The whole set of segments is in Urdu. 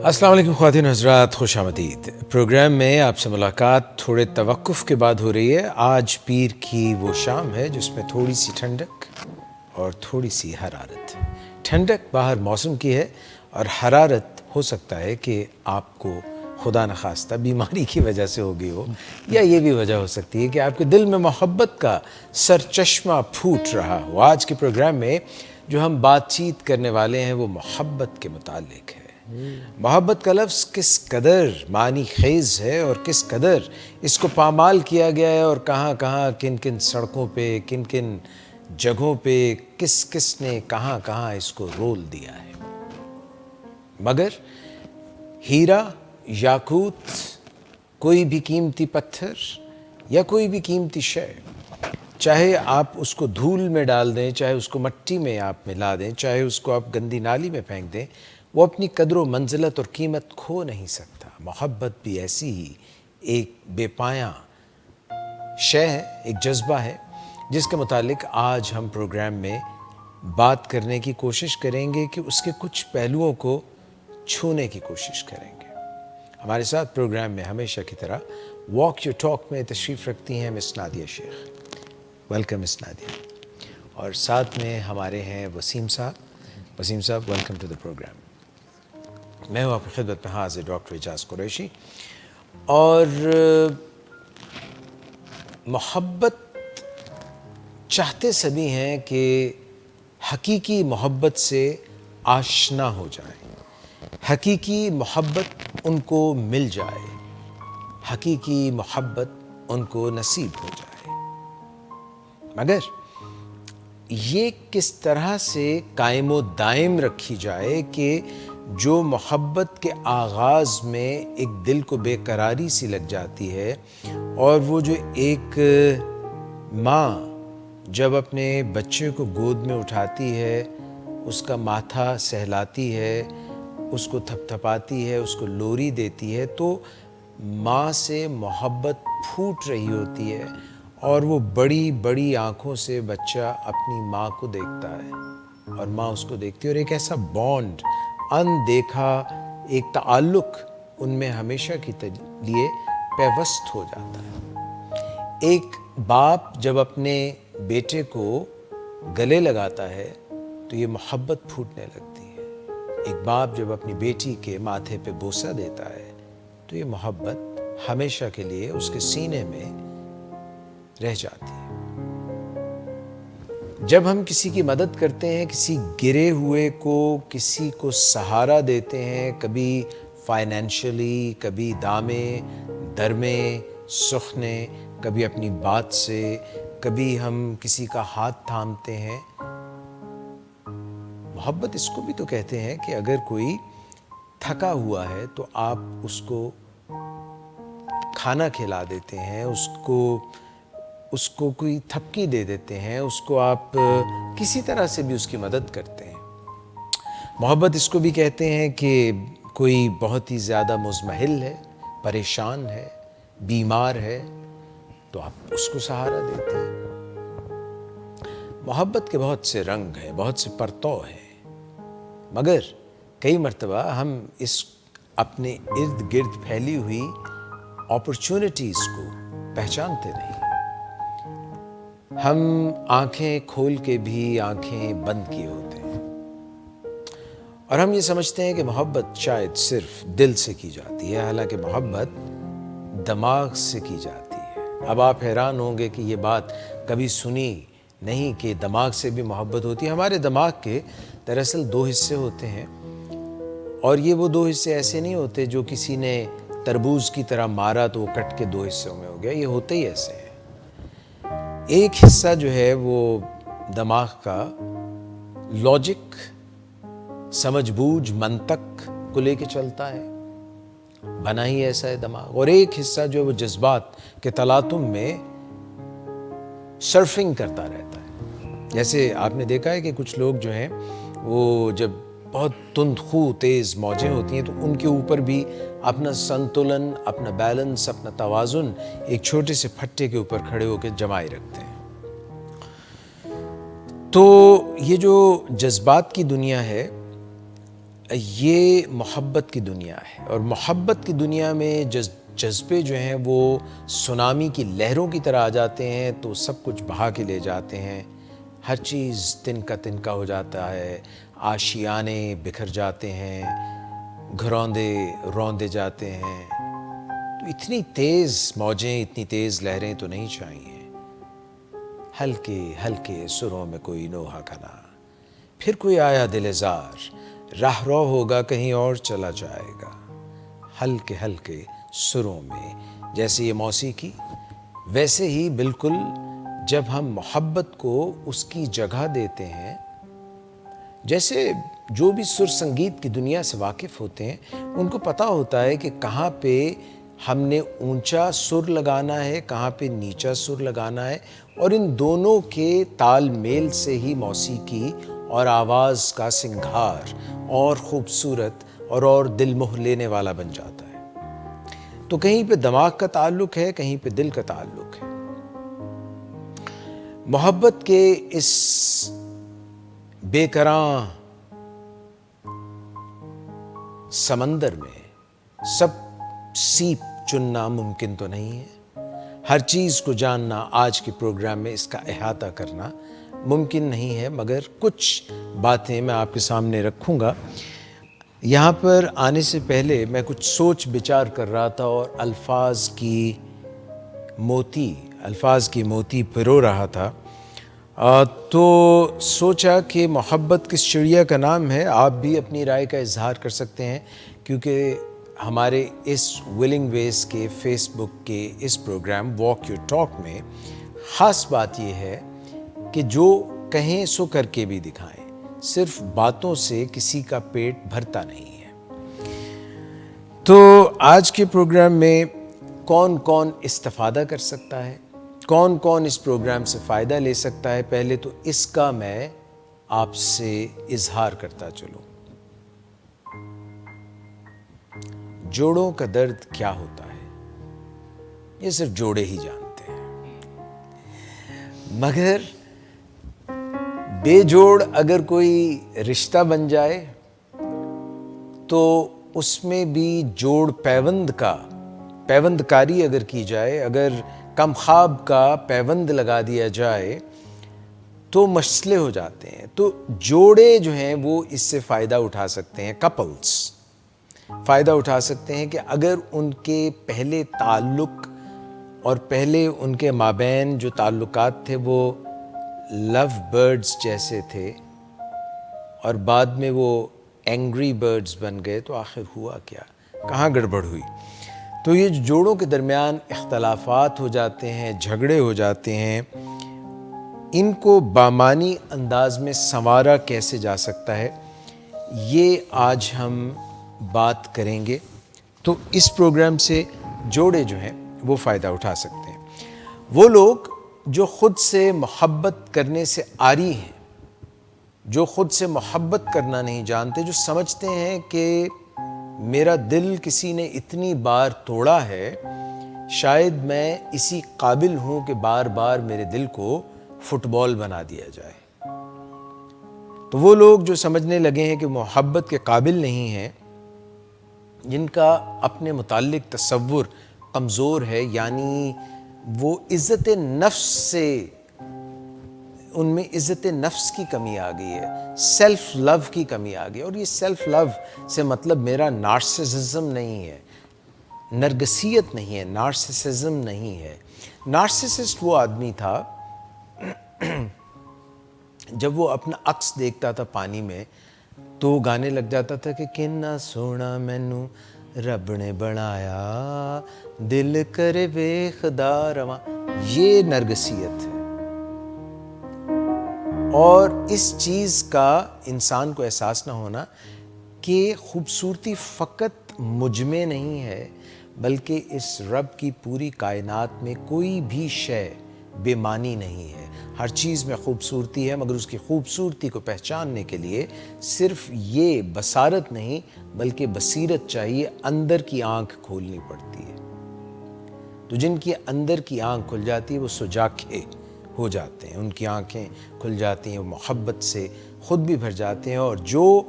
السلام علیکم خواتین حضرات، خوش آمدید۔ پروگرام میں آپ سے ملاقات تھوڑے توقف کے بعد ہو رہی ہے۔ آج پیر کی وہ شام ہے جس میں تھوڑی سی ٹھنڈک اور تھوڑی سی حرارت۔ ٹھنڈک باہر موسم کی ہے اور حرارت ہو سکتا ہے کہ آپ کو خدا نخواستہ بیماری کی وجہ سے ہو گئی ہو، یا یہ بھی وجہ ہو سکتی ہے کہ آپ کے دل میں محبت کا سرچشمہ پھوٹ رہا ہو۔ آج کے پروگرام میں جو ہم بات چیت کرنے والے ہیں وہ محبت کے متعلق ہے۔ محبت کا لفظ کس قدر معنی خیز ہے اور کس قدر اس کو پامال کیا گیا ہے، اور کہاں کہاں کن کن سڑکوں پہ کن کن جگہوں پہ کس کس نے کہاں کہاں اس کو رول دیا ہے۔ مگر ہیرا، یاقوت، کوئی بھی قیمتی پتھر یا کوئی بھی قیمتی شے، چاہے آپ اس کو دھول میں ڈال دیں، چاہے اس کو مٹی میں آپ ملا دیں، چاہے اس کو آپ گندی نالی میں پھینک دیں، وہ اپنی قدر و منزلت اور قیمت کھو نہیں سکتا۔ محبت بھی ایسی ہی ایک بے پایاں شے ہے، ایک جذبہ ہے، جس کے متعلق آج ہم پروگرام میں بات کرنے کی کوشش کریں گے کہ اس کے کچھ پہلوؤں کو چھونے کی کوشش کریں گے۔ ہمارے ساتھ پروگرام میں ہمیشہ کی طرح واک یور ٹاک میں تشریف رکھتی ہیں مس نادیہ شیخ۔ ویلکم مس نادیہ۔ اور ساتھ میں ہمارے ہیں وسیم صاحب۔ وسیم صاحب، ویلکم ٹو دا پروگرام۔ میں ہوں آپ کی خدمت میں حاضر ڈاکٹر اعجاز قریشی۔ اور محبت چاہتے سبھی ہیں کہ حقیقی محبت سے آشنا ہو جائیں، حقیقی محبت ان کو مل جائے، حقیقی محبت ان کو نصیب ہو جائے۔ مگر یہ کس طرح سے قائم و دائم رکھی جائے کہ جو محبت کے آغاز میں ایک دل کو بے قراری سی لگ جاتی ہے، اور وہ جو ایک ماں جب اپنے بچے کو گود میں اٹھاتی ہے، اس کا ماتھا سہلاتی ہے، اس کو تھپ تھپاتی ہے، اس کو لوری دیتی ہے، تو ماں سے محبت پھوٹ رہی ہوتی ہے، اور وہ بڑی بڑی آنکھوں سے بچہ اپنی ماں کو دیکھتا ہے اور ماں اس کو دیکھتی ہے، اور ایک ایسا بانڈ، اندیکھا ایک تعلق ان میں ہمیشہ کے لیے پیوست ہو جاتا ہے۔ ایک باپ جب اپنے بیٹے کو گلے لگاتا ہے تو یہ محبت پھوٹنے لگتی ہے۔ ایک باپ جب اپنی بیٹی کے ماتھے پہ بوسہ دیتا ہے تو یہ محبت ہمیشہ کے لیے اس کے سینے میں رہ جاتی ہے۔ جب ہم کسی کی مدد کرتے ہیں، کسی گرے ہوئے کو، کسی کو سہارا دیتے ہیں، کبھی فائنینشلی، کبھی دامے درمے سخنے، کبھی اپنی بات سے، کبھی ہم کسی کا ہاتھ تھامتے ہیں، محبت اس کو بھی تو کہتے ہیں کہ اگر کوئی تھکا ہوا ہے تو آپ اس کو کھانا کھلا دیتے ہیں، اس کو کوئی تھپکی دے دیتے ہیں، اس کو آپ کسی طرح سے بھی اس کی مدد کرتے ہیں۔ محبت اس کو بھی کہتے ہیں کہ کوئی بہت ہی زیادہ مضمحل ہے، پریشان ہے، بیمار ہے، تو آپ اس کو سہارا دیتے ہیں۔ محبت کے بہت سے رنگ ہیں، بہت سے پرتو ہیں، مگر کئی مرتبہ ہم اس اپنے ارد گرد پھیلی ہوئی اپرچونٹیز کو پہچانتے نہیں۔ ہم آنکھیں کھول کے بھی آنکھیں بند کیے ہوتے ہیں، اور ہم یہ سمجھتے ہیں کہ محبت شاید صرف دل سے کی جاتی ہے، حالانکہ محبت دماغ سے کی جاتی ہے۔ اب آپ حیران ہوں گے کہ یہ بات کبھی سنی نہیں کہ دماغ سے بھی محبت ہوتی ہے۔ ہمارے دماغ کے دراصل دو حصے ہوتے ہیں، اور یہ وہ دو حصے ایسے نہیں ہوتے جو کسی نے تربوز کی طرح مارا تو وہ کٹ کے دو حصوں میں ہو گیا، یہ ہوتے ہی ایسے ہیں۔ ایک حصہ جو ہے وہ دماغ کا لاجک، سمجھ بوجھ، منطق کو لے کے چلتا ہے، بنا ہی ایسا ہے دماغ، اور ایک حصہ جو ہے وہ جذبات کے تلاطم میں سرفنگ کرتا رہتا ہے۔ جیسے آپ نے دیکھا ہے کہ کچھ لوگ جو ہیں وہ جب بہت تند خو تیز موجیں ہوتی ہیں تو ان کے اوپر بھی اپنا سنتولن، اپنا بیلنس، اپنا توازن ایک چھوٹے سے پھٹے کے اوپر کھڑے ہو کے جمائے رکھتے ہیں۔ تو یہ جو جذبات کی دنیا ہے، یہ محبت کی دنیا ہے، اور محبت کی دنیا میں جذبے جو ہیں وہ سونامی کی لہروں کی طرح آ جاتے ہیں تو سب کچھ بہا کے لے جاتے ہیں. ہر چیز تنکا تنکا ہو جاتا ہے، آشیانے بکھر جاتے ہیں، گھروندے روندے جاتے ہیں. تو اتنی تیز موجیں، اتنی تیز لہریں تو نہیں چاہیے. ہلکے ہلکے سروں میں کوئی نوحہ کنا، پھر کوئی آیا دل زار، راہ رو ہوگا کہیں اور چلا جائے گا. ہلکے ہلکے سروں میں، جیسے یہ موسیقی، ویسے ہی بالکل جب ہم محبت کو اس کی جگہ دیتے ہیں، جیسے جو بھی سر سنگیت کی دنیا سے واقف ہوتے ہیں ان کو پتہ ہوتا ہے کہ کہاں پہ ہم نے اونچا سر لگانا ہے، کہاں پہ نیچا سر لگانا ہے، اور ان دونوں کے تال میل سے ہی موسیقی اور آواز کا سنگھار اور خوبصورت اور دل موہ لینے والا بن جاتا ہے. تو کہیں پہ دماغ کا تعلق ہے، کہیں پہ دل کا تعلق ہے. محبت کے اس بے کراں سمندر میں سب سیپ چننا ممکن تو نہیں ہے. ہر چیز کو جاننا آج کے پروگرام میں اس کا احاطہ کرنا ممکن نہیں ہے، مگر کچھ باتیں میں آپ کے سامنے رکھوں گا. یہاں پر آنے سے پہلے میں کچھ سوچ بچار کر رہا تھا اور الفاظ کی موتی پرو رہا تھا. تو سوچا کہ محبت کس چڑیا کا نام ہے. آپ بھی اپنی رائے کا اظہار کر سکتے ہیں، کیونکہ ہمارے اس ولنگ ویز کے فیس بک کے اس پروگرام واک یور ٹاک میں خاص بات یہ ہے کہ جو کہیں سو کر کے بھی دکھائیں. صرف باتوں سے کسی کا پیٹ بھرتا نہیں ہے. تو آج کے پروگرام میں کون کون استفادہ کر سکتا ہے، کون کون اس پروگرام سے فائدہ لے سکتا ہے، پہلے تو اس کا میں آپ سے اظہار کرتا چلوں. جوڑوں کا درد کیا ہوتا ہے یہ صرف جوڑے ہی جانتے ہیں، مگر بے جوڑ اگر کوئی رشتہ بن جائے تو اس میں بھی جوڑ پیوند کاری اگر کی جائے، اگر کم خواب کا پیوند لگا دیا جائے تو مسئلے ہو جاتے ہیں. تو جوڑے جو ہیں وہ اس سے فائدہ اٹھا سکتے ہیں، کپلز فائدہ اٹھا سکتے ہیں کہ اگر ان کے پہلے تعلق اور پہلے ان کے مابین جو تعلقات تھے وہ لو برڈز جیسے تھے اور بعد میں وہ اینگری برڈز بن گئے، تو آخر ہوا کیا، کہاں گڑبڑ ہوئی. تو یہ جوڑوں کے درمیان اختلافات ہو جاتے ہیں، جھگڑے ہو جاتے ہیں، ان کو بامانی انداز میں سنوارا کیسے جا سکتا ہے یہ آج ہم بات کریں گے. تو اس پروگرام سے جوڑے جو ہیں وہ فائدہ اٹھا سکتے ہیں. وہ لوگ جو خود سے محبت کرنے سے عاری ہیں، جو خود سے محبت کرنا نہیں جانتے، جو سمجھتے ہیں کہ میرا دل کسی نے اتنی بار توڑا ہے، شاید میں اسی قابل ہوں کہ بار بار میرے دل کو فٹ بال بنا دیا جائے. تو وہ لوگ جو سمجھنے لگے ہیں کہ محبت کے قابل نہیں ہیں، جن کا اپنے متعلق تصور کمزور ہے، یعنی وہ عزت نفس سے، ان میں عزت نفس کی کمی آ گئی ہے، سیلف لو کی کمی آ گئی. اور یہ سیلف لو سے مطلب میرا نارسسزم نہیں ہے، نرگسیت نہیں ہے، نارسسزم نہیں ہے. نارسسسٹ وہ آدمی تھا جب وہ اپنا عکس دیکھتا تھا پانی میں تو گانے لگ جاتا تھا کہ کنا سونا مینوں رب نے بنایا، دل کرے ویکھدا رواں. یہ نرگسیت ہے، اور اس چیز کا انسان کو احساس نہ ہونا کہ خوبصورتی فقط مجھ میں نہیں ہے، بلکہ اس رب کی پوری کائنات میں کوئی بھی شے بے معنی نہیں ہے. ہر چیز میں خوبصورتی ہے، مگر اس کی خوبصورتی کو پہچاننے کے لیے صرف یہ بصارت نہیں بلکہ بصیرت چاہیے، اندر کی آنکھ کھولنی پڑتی ہے. تو جن کی اندر کی آنکھ کھل جاتی ہے وہ سجاکھے ہو جاتے ہیں، ان کی آنکھیں کھل جاتی ہیں، وہ محبت سے خود بھی بھر جاتے ہیں. اور جو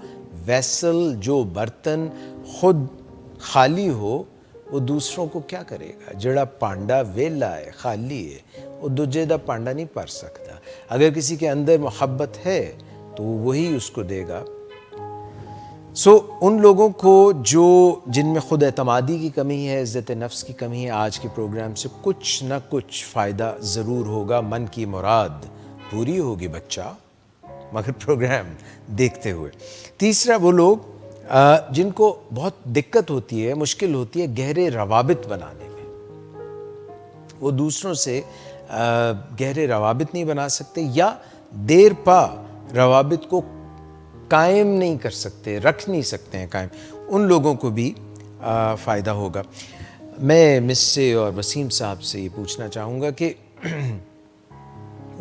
ویسل جو برتن خود خالی ہو وہ دوسروں کو کیا کرے گا. جڑا پانڈا ویلا ہے خالی ہے وہ دوجے دا پانڈا نہیں بھر سکتا. اگر کسی کے اندر محبت ہے تو وہی اس کو دے گا. سو ان لوگوں کو جن میں خود اعتمادی کی کمی ہے, عزت نفس کی کمی ہے, آج کے پروگرام سے کچھ نہ کچھ فائدہ ضرور ہوگا. من کی مراد پوری ہوگی بچہ, مگر پروگرام دیکھتے ہوئے. تیسرا وہ لوگ جن کو بہت دقت ہوتی ہے, مشکل ہوتی ہے گہرے روابط بنانے میں. وہ دوسروں سے گہرے روابط نہیں بنا سکتے یا دیر پا روابط کو قائم نہیں کر سکتے, رکھ نہیں سکتے ہیں قائم. ان لوگوں کو بھی فائدہ ہوگا. میں مس سے اور وسیم صاحب سے یہ پوچھنا چاہوں گا کہ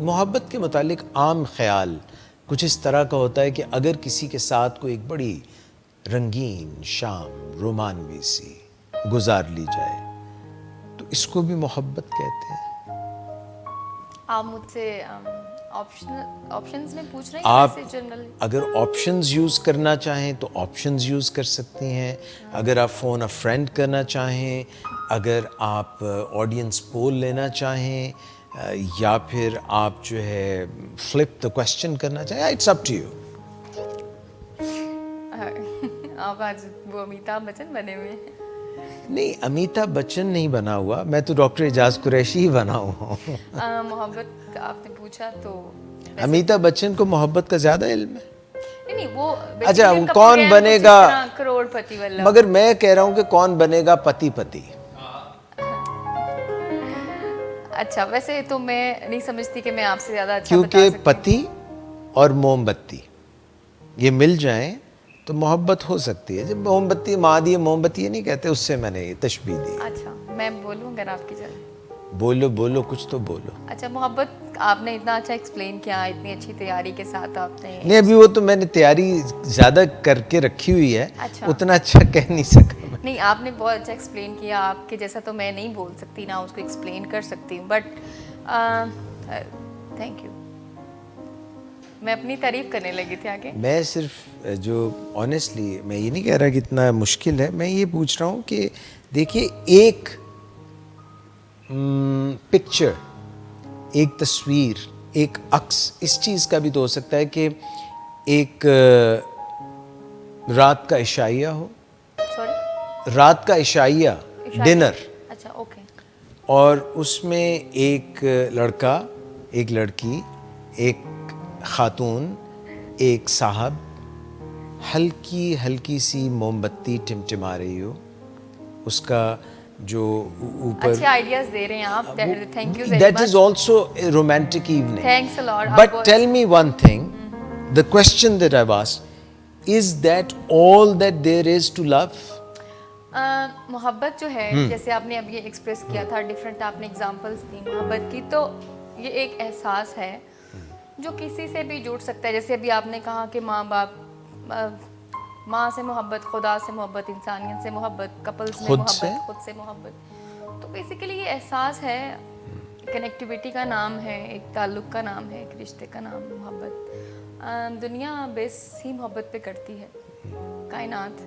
محبت کے متعلق عام خیال کچھ اس طرح کا ہوتا ہے کہ اگر کسی کے ساتھ کوئی ایک بڑی رنگین شام رومانوی سی گزار لی جائے تو اس کو بھی محبت کہتے ہیں. آپ مجھ سے آپشنز میں پوچھ رہے ہیں. آپ اگر آپشنز یوز کرنا چاہیں تو آپشنز یوز کر سکتی ہیں. اگر آپ فون اے فرینڈ کرنا چاہیں, اگر آپ آڈینس پول لینا چاہیں, یا پھر آپ جو ہے فلپ دا کوسچن کرنا چاہیں, اٹس اپ ٹو یو. آپ آج وہ امیتابھ بچن بنے ہوئے ہیں. نہیں, امیتابھ بچن نہیں بنا ہوا, میں تو ڈاکٹر اعجاز قریشی ہی بنا ہوا ہوں. محبت آپ نے پوچھا تو امیتابھ بچن کو محبت کا زیادہ علم ہے. نہیں وہ اچھا کون بنے گا کروڑ پتی والا, مگر میں کہہ رہا ہوں کہ کون بنے گا پتی پتی. اچھا ویسے تو میں نہیں سمجھتی کہ میں آپ سے زیادہ اچھا کیونکہ پتی اور موم بتی یہ مل جائیں تو محبت ہو سکتی ہے. جب موم بتی ماں دی موم بتی یہ نہیں کہتے, اس سے میں نے یہ تشبیہ دی. اچھا میں بولوں اگر آپ کی جگہ. بولو کچھ تو بولو. اچھا محبت آپ نے اتنا اچھا ایکسپلین کیا, اتنی اچھی تیاری کے ساتھ آپ نے. نہیں ابھی وہ تو میں نے تیاری زیادہ کر کے رکھی ہوئی ہے, اتنا اچھا کہہ نہیں سکا. نہیں آپ نے بہت اچھا ایکسپلین کیا, آپ کے جیسا تو میں نہیں بول سکتی نہ اس کو ایکسپلین کر سکتی ہوں, بٹ تھینک یو. میں اپنی تعریف کرنے لگی تھی آگے. میں صرف جو آنیسٹلی میں یہ نہیں کہہ رہا کہ اتنا مشکل ہے, میں یہ پوچھ رہا ہوں کہ دیکھیے ایک پکچر, ایک تصویر, ایک عکس اس چیز کا بھی تو ہو سکتا ہے کہ ایک رات کا عشائیہ ہو, رات کا عشائیہ ڈنر, اچھا اوکے, اور اس میں ایک لڑکا, ایک لڑکی, ایک خاتون, ایک صاحب ہلکی ہلکی سی موم بتی ٹمٹما رہی ہو, اس کا جو اوپر. اچھے آئیڈیاز دے رہے ہیں آپ, thank you very much. That is also a romantic evening. Thanks a lot. But tell me one thing, the question that I've asked, is that all that there is to love? محبت جو ہے جیسے آپ نے اب یہ ایکسپریس کیا تھا, ڈفرینٹ آپ نے ایگزامپلس دی محبت کی, تو یہ ایک احساس ہے جو کسی سے بھی جڑ سکتا ہے. جیسے ابھی آپ نے کہا کہ ماں باپ, ماں سے محبت, خدا سے محبت, انسانیت سے محبت, کپلز میں محبت, خود سے محبت, تو بیسیکلی یہ احساس ہے, کنیکٹیویٹی کا نام ہے, ایک تعلق کا نام ہے, ایک رشتے کا نام محبت. دنیا بیس ہی محبت پہ کرتی ہے, کائنات.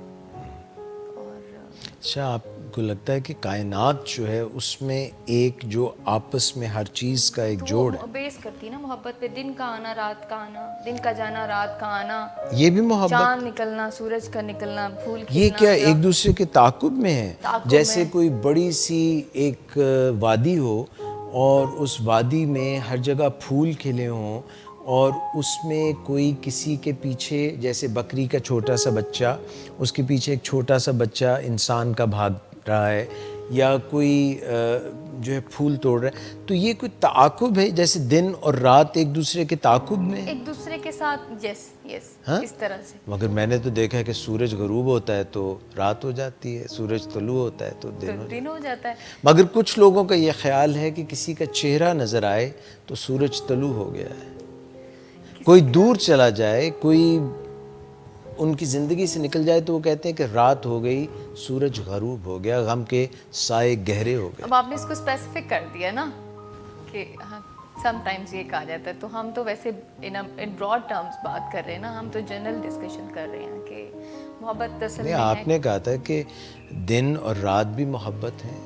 اچھا آپ کو لگتا ہے کہ کائنات جو ہے اس میں ایک جو آپس میں ہر چیز کا ایک جوڑ ہے, بیس کرتی ہے نا محبت پہ. دن کا آنا, رات کا آنا, دن کا جانا, رات کا آنا, یہ بھی محبت. چاند نکلنا, سورج کا نکلنا, پھول کھلنا, یہ کیا ایک دوسرے کے تعاقب میں ہے. جیسے کوئی بڑی سی ایک وادی ہو اور اس وادی میں ہر جگہ پھول کھلے ہوں, اور اس میں کوئی کسی کے پیچھے, جیسے بکری کا چھوٹا سا بچہ, اس کے پیچھے ایک چھوٹا سا بچہ انسان کا بھاگ رہا ہے, یا کوئی جو ہے پھول توڑ رہا ہے, تو یہ کوئی تعاقب ہے جیسے دن اور رات ایک دوسرے کے تعاقب میں, ایک دوسرے کے ساتھ. یس اس طرح سے. مگر میں نے تو دیکھا ہے کہ سورج غروب ہوتا ہے تو رات ہو جاتی ہے, سورج طلوع ہوتا ہے تو دن ہو جاتا ہے. مگر کچھ لوگوں کا یہ خیال ہے کہ کسی کا چہرہ نظر آئے تو سورج طلوع ہو گیا ہے, کوئی دور چلا جائے, کوئی ان کی زندگی سے نکل جائے تو وہ کہتے ہیں کہ رات ہو گئی, سورج غروب ہو گیا, غم کے سائے گہرے ہو گئے. اب آپ نے اس کو اسپیسیفک کر دیا نا کہ سم ٹائمز یہ کہا جاتا ہے. تو ہم تو ویسے ان براڈ ٹرمز بات کر رہے ہیں نا, ہم تو جنرل ڈسکشن کر رہے ہیں کہ محبت اصل میں آپ نے کہا تھا کہ دن اور رات بھی محبت ہیں,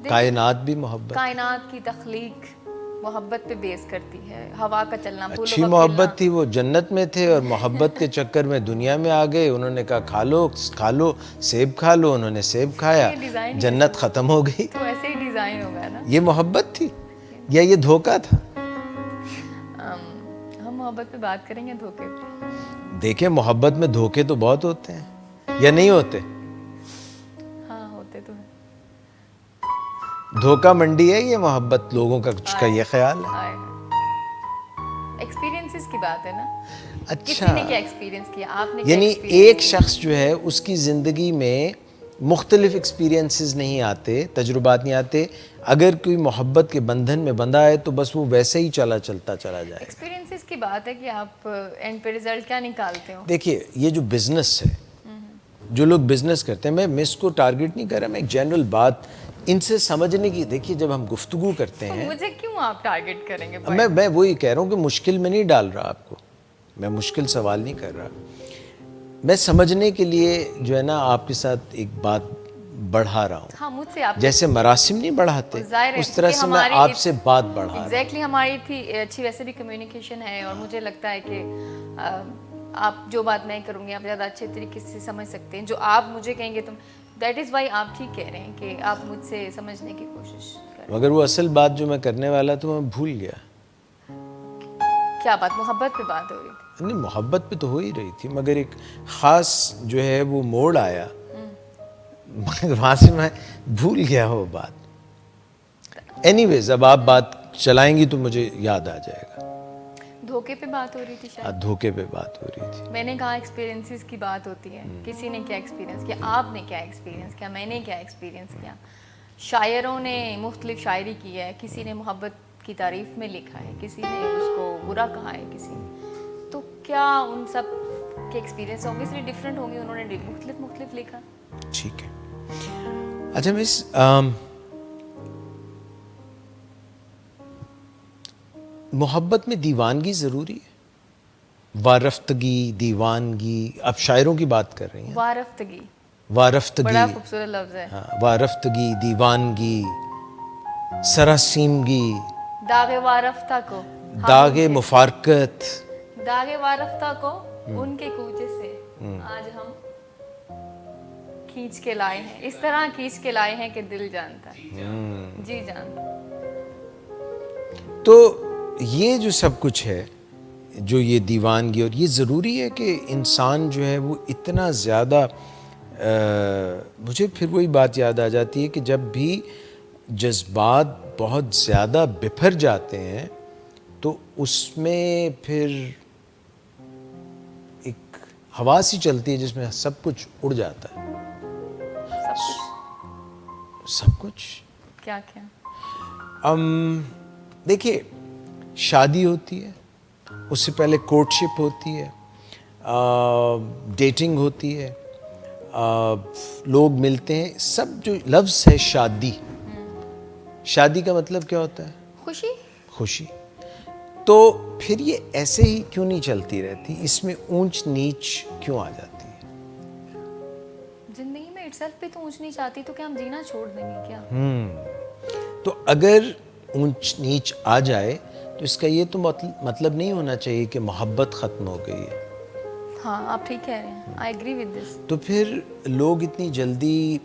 کائنات بھی محبت. کائنات کی تخلیق محبت پہ بیس کرتی ہے. ہوا کا چلنا, اچھی محبت تھی, وہ جنت میں تھے اور محبت کے چکر میں دنیا میں آ گئے. انہوں نے کہا کھا لو سیب کھا لو, انہوں نے سیب کھایا, جنت ختم ہو گئی. تو ایسے ہی ڈیزائن ہوگا نا. یہ محبت تھی یا یہ دھوکہ تھا؟ ہم محبت پہ بات کریں گے دھوکے پہ. دیکھیں محبت میں دھوکے تو بہت ہوتے ہیں یا نہیں ہوتے؟ ہاں ہوتے تو ہیں. دھوکہ منڈی ہے یہ محبت لوگوں کا کچھ کا یہ خیال ہے. ایکسپیرینسز کی بات ہے نا. کسی اچھا نے کیا ایکسپیرینس کیا, آپ نے کیا یعنی ایکسپیرینس ایک شخص جو ہے اس کی زندگی میں مختلف ایکسپیرینسز نہیں آتے, تجربات نہیں آتے. اگر کوئی محبت کے بندھن میں بندھا ہے تو بس وہ ویسے ہی چلتا چلا جائے. ایکسپیرینسز کی بات ہے کہ آپ اینڈ پہ ریزلٹ کیا نکالتے ہو. دیکھیے یہ جو بزنس ہے, جو لوگ بزنس کرتے ہیں, میں اس کو ٹارگٹ نہیں کر رہا, میں ایک جنرل بات ان سے سمجھنے کی. دیکھیے جب ہم گفتگو کرتے ہیں, مجھے کیوں آپ ٹارگٹ کریں گے؟ میں وہی کہہ رہا ہوں کہ مشکل میں نہیں ڈال رہا آپ کو, میں مشکل سوال نہیں کر رہا. میں سمجھنے کے لیے جو ہے نا آپ کے ساتھ ایک بات بڑھا رہا ہوں. ہاں مجھ سے آپ جیسے مراسم نہیں بڑھاتے اس طرح سے میں آپ سے بات بڑھا رہا ہوں. ایگزیکٹلی ہماری تھی اچھی ویسے بھی کمیونیکیشن ہے, اور مجھے لگتا ہے کہ آپ جو بات میں کروں گی آپ زیادہ اچھے طریقے سے سمجھ سکتے ہیں. جو آپ مجھے کہیں گے دیٹ از وائی آپ ٹھیک کہہ رہے ہیں کہ آپ مجھ سے سمجھنے کی کوشش کریں. مگر وہ اصل بات جو میں کرنے والا تھا میں بھول گیا. کیا بات؟ محبت پہ بات ہو رہی تھی. نہیں محبت پہ تو ہو ہی رہی تھی, مگر ایک خاص جو ہے وہ موڑ آیا, مگر وہاں سے میں بھول گیا وہ بات. اینی ویز اب آپ بات چلائیں گی تو مجھے یاد آ جائے گا. دھوکے پہ بات ہو رہی تھی شاید. دھوکے پہ بات ہو رہی تھی. میں نے کہا ایکسپیرینسز کی بات ہوتی ہے, کسی نے کیا ایکسپیرینس کیا, آپ نے کیا ایکسپیرینس کیا, میں نے کیا ایکسپیرینس کیا. شاعروں نے مختلف شاعری کی ہے, کسی نے محبت کی تعریف میں لکھا ہے, کسی نے اس کو برا کہا ہے, کسی نے. تو کیا ان سب کے ایکسپیرینس اوبیسلی ڈفرینٹ ہوں گے, انہوں نے مختلف لکھا. ٹھیک ہے. اچھا مس, محبت میں دیوانگی ضروری ہے؟ وارفتگی, دیوانگی, آپ شاعروں کی بات کر رہی ہیں. وارفتگی بڑا خوبصورت لفظ ہے. وارفتگی, دیوانگی, سراسیمگی, داغ وارفتہ کو, داغ مفارقت, داغ وارفتہ کو ان کے کوچے سے آج ہم کھینچ کے لائے ہیں. اس طرح کھینچ کے لائے ہیں کہ دل جانتا ہے, جی جانتا. تو یہ جو سب کچھ ہے, جو یہ دیوانگی, اور یہ ضروری ہے کہ انسان جو ہے وہ اتنا زیادہ, مجھے پھر وہی بات یاد آ جاتی ہے کہ جب بھی جذبات بہت زیادہ بپھر جاتے ہیں تو اس میں پھر ایک ہوا سی چلتی ہے جس میں سب کچھ اڑ جاتا ہے. سب کچھ کیا کیا؟ دیکھیے شادی ہوتی ہے, اس سے پہلے کورٹشپ ہوتی ہے, ڈیٹنگ ہوتی ہے, لوگ ملتے ہیں. سب جو لفظ ہے شادی, شادی کا مطلب کیا ہوتا ہے؟ خوشی. تو پھر یہ ایسے ہی کیوں نہیں چلتی رہتی, اس میں اونچ نیچ کیوں آ جاتی ہے؟ زندگی میں اٹ سیلف بھی تو اونچ نیچ آتی, تو کیا ہم جینا چھوڑ دیں گے کیا؟ تو اگر اونچ نیچ آ جائے تو اس کا یہ تو مطلب نہیں ہونا چاہیے کہ محبت ختم ہو گئی ہے. ہاں آپ ٹھیک کہہ رہے ہیں, آئی ایگری ود دس. تو پھر لوگ اتنی جلدی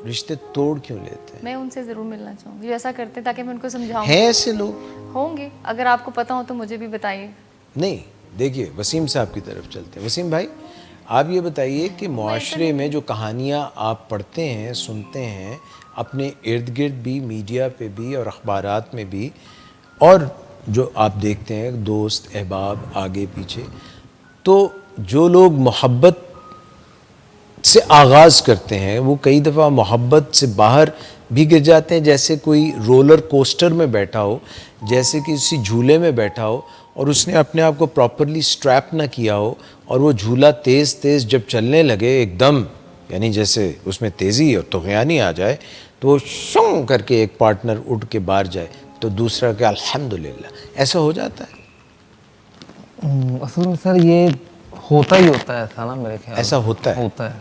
رشتے توڑ کیوں لیتے ہیں؟ میں ان سے ضرور ملنا چاہوں گی جو ایسا کرتے ہیں, تاکہ میں ان کو سمجھاؤں. ہیں ایسے لوگ؟ ہوں گے, اگر آپ کو پتہ ہو تو مجھے بھی بتائیے. نہیں دیکھیے وسیم صاحب کی طرف چلتے ہیں. وسیم بھائی آپ یہ بتائیے کہ معاشرے میں جو کہانیاں آپ پڑھتے ہیں, سنتے ہیں, اپنے ارد گرد بھی, میڈیا پہ بھی اور اخبارات میں بھی, اور جو آپ دیکھتے ہیں دوست احباب آگے پیچھے, تو جو لوگ محبت سے آغاز کرتے ہیں وہ کئی دفعہ محبت سے باہر بھی گر جاتے ہیں, جیسے کوئی رولر کوسٹر میں بیٹھا ہو, جیسے کسی جھولے میں بیٹھا ہو اور اس نے اپنے آپ کو پراپرلی سٹریپ نہ کیا ہو, اور وہ جھولا تیز جب چلنے لگے ایک دم, یعنی جیسے اس میں تیزی اور طغیانی آ جائے, تو وہ شوں کر کے ایک پارٹنر اٹھ کے باہر جائے, تو دوسرا کہ الحمدللہ. ایسا ہو جاتا ہے؟ اصل میں سر یہ ہوتا ہی ہوتا ہے ایسا نا، میرے خیال ایسا ہوتا ہے. ہوتا ہے،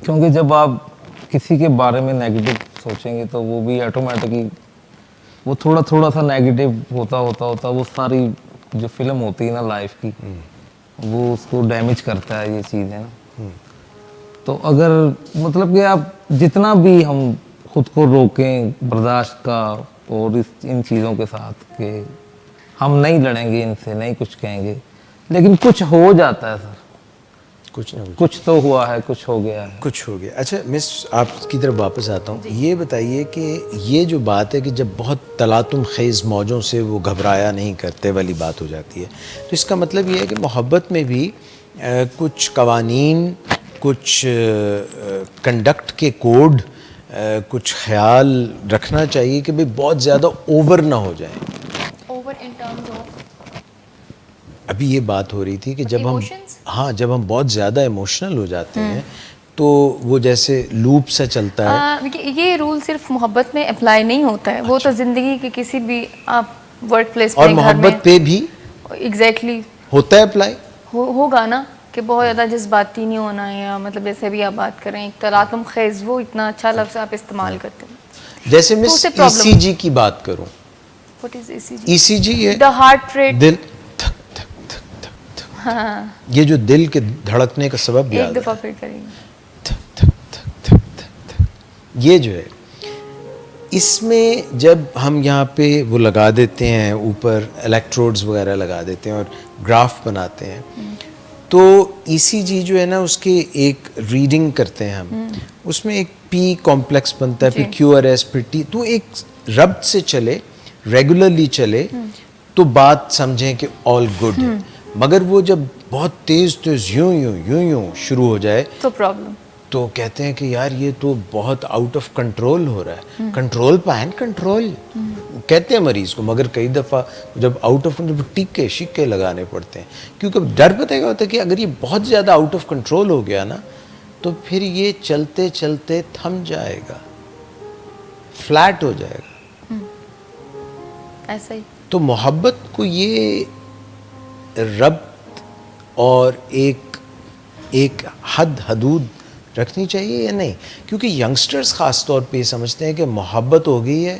کیونکہ جب آپ کسی کے بارے میں نیگیٹو سوچیں گے تو وہ بھی آٹومیٹکلی وہ تھوڑا سا نیگیٹو ہوتا وہ ساری جو فلم ہوتی ہے نا لائف کی، وہ اس کو ڈیمیج کرتا ہے یہ چیزیں نا. تو اگر مطلب کہ آپ جتنا بھی ہم خود کو روکیں برداشت کا اور ان چیزوں کے ساتھ کہ ہم نہیں لڑیں گے ان سے، نہیں کچھ کہیں گے، لیکن کچھ ہو جاتا ہے سر، کچھ نہ کچھ تو ہوا ہے، کچھ ہو گیا ہے. کچھ ہو گیا. اچھا مس، آپ کی طرف واپس آتا ہوں. یہ بتائیے کہ یہ جو بات ہے کہ جب بہت تلاطم خیز موجوں سے وہ گھبرایا نہیں کرتے والی بات ہو جاتی ہے، تو اس کا مطلب یہ ہے کہ محبت میں بھی کچھ قوانین، کچھ کنڈکٹ کے کوڈ، کچھ خیال رکھنا چاہیے کہ بھئی بہت زیادہ اوور نہ ہو جائیں. اوور ان ٹرمز آف ابھی یہ بات ہو رہی تھی کہ جب ہم Emotions؟ جب ہم بہت زیادہ ایموشنل ہو جاتے ہیں تو وہ جیسے لوپ سا چلتا ہے. یہ رول صرف محبت میں اپلائی نہیں ہوتا ہے، وہ تو زندگی کے کسی بھی آپ ورک پلیس اور میں، گھر میں، محبت پہ بھی ایگزیکٹلی ہوتا ہے اپلائی. ہوگا نا کہ بہت زیادہ جذباتی نہیں ہونا ہے، یا مطلب جیسے بھی آپ بات کریں تلاطم خیز، وہ اتنا اچھا لفظ آپ استعمال کرتے ہیں. جیسے مس ای سی جی کی بات کروں. What is ECG؟ ای سی جی یہ دا ہارٹ ریٹ، دل تھک تھک تھک تھک تھک، یہ جو دل کے دھڑکنے کا سبب یاد ایک دفعہ ہے، پھر کریں گے. تھک تھک تھک تھک تھک تھک، یہ جو ہے اس میں جب ہم یہاں پہ وہ لگا دیتے ہیں اوپر الیکٹروڈز وغیرہ لگا دیتے ہیں اور گراف بناتے ہیں، تو ای سی جی جو ہے نا اس کے ایک ریڈنگ کرتے ہیں ہم، اس میں ایک پی کمپلیکس بنتا ہے، پھر کیو آر ایس، پھر ٹی، تو ایک ربط سے چلے، ریگولرلی چلے تو بات سمجھیں کہ آل گڈ ہے. مگر وہ جب بہت تیز یوں شروع ہو جائے تو پرابلم، تو کہتے ہیں کہ یار یہ تو بہت آؤٹ آف کنٹرول ہو رہا ہے. کنٹرول پائیں، کنٹرول کہتے ہیں مریض کو، مگر کئی دفعہ جب آؤٹ آف کنٹرول ٹیکے شکے لگانے پڑتے ہیں، کیونکہ ڈر پتہ کیا ہوتا ہے کہ اگر یہ بہت زیادہ آؤٹ آف کنٹرول ہو گیا نا تو پھر یہ چلتے چلتے تھم جائے گا، فلیٹ ہو جائے گا. ایسا ہی. تو محبت کو یہ ربط اور ایک حدود رکھنی چاہیے یا نہیں؟ کیونکہ ینگسٹرز خاص طور پہ یہ سمجھتے ہیں کہ محبت ہو گئی ہے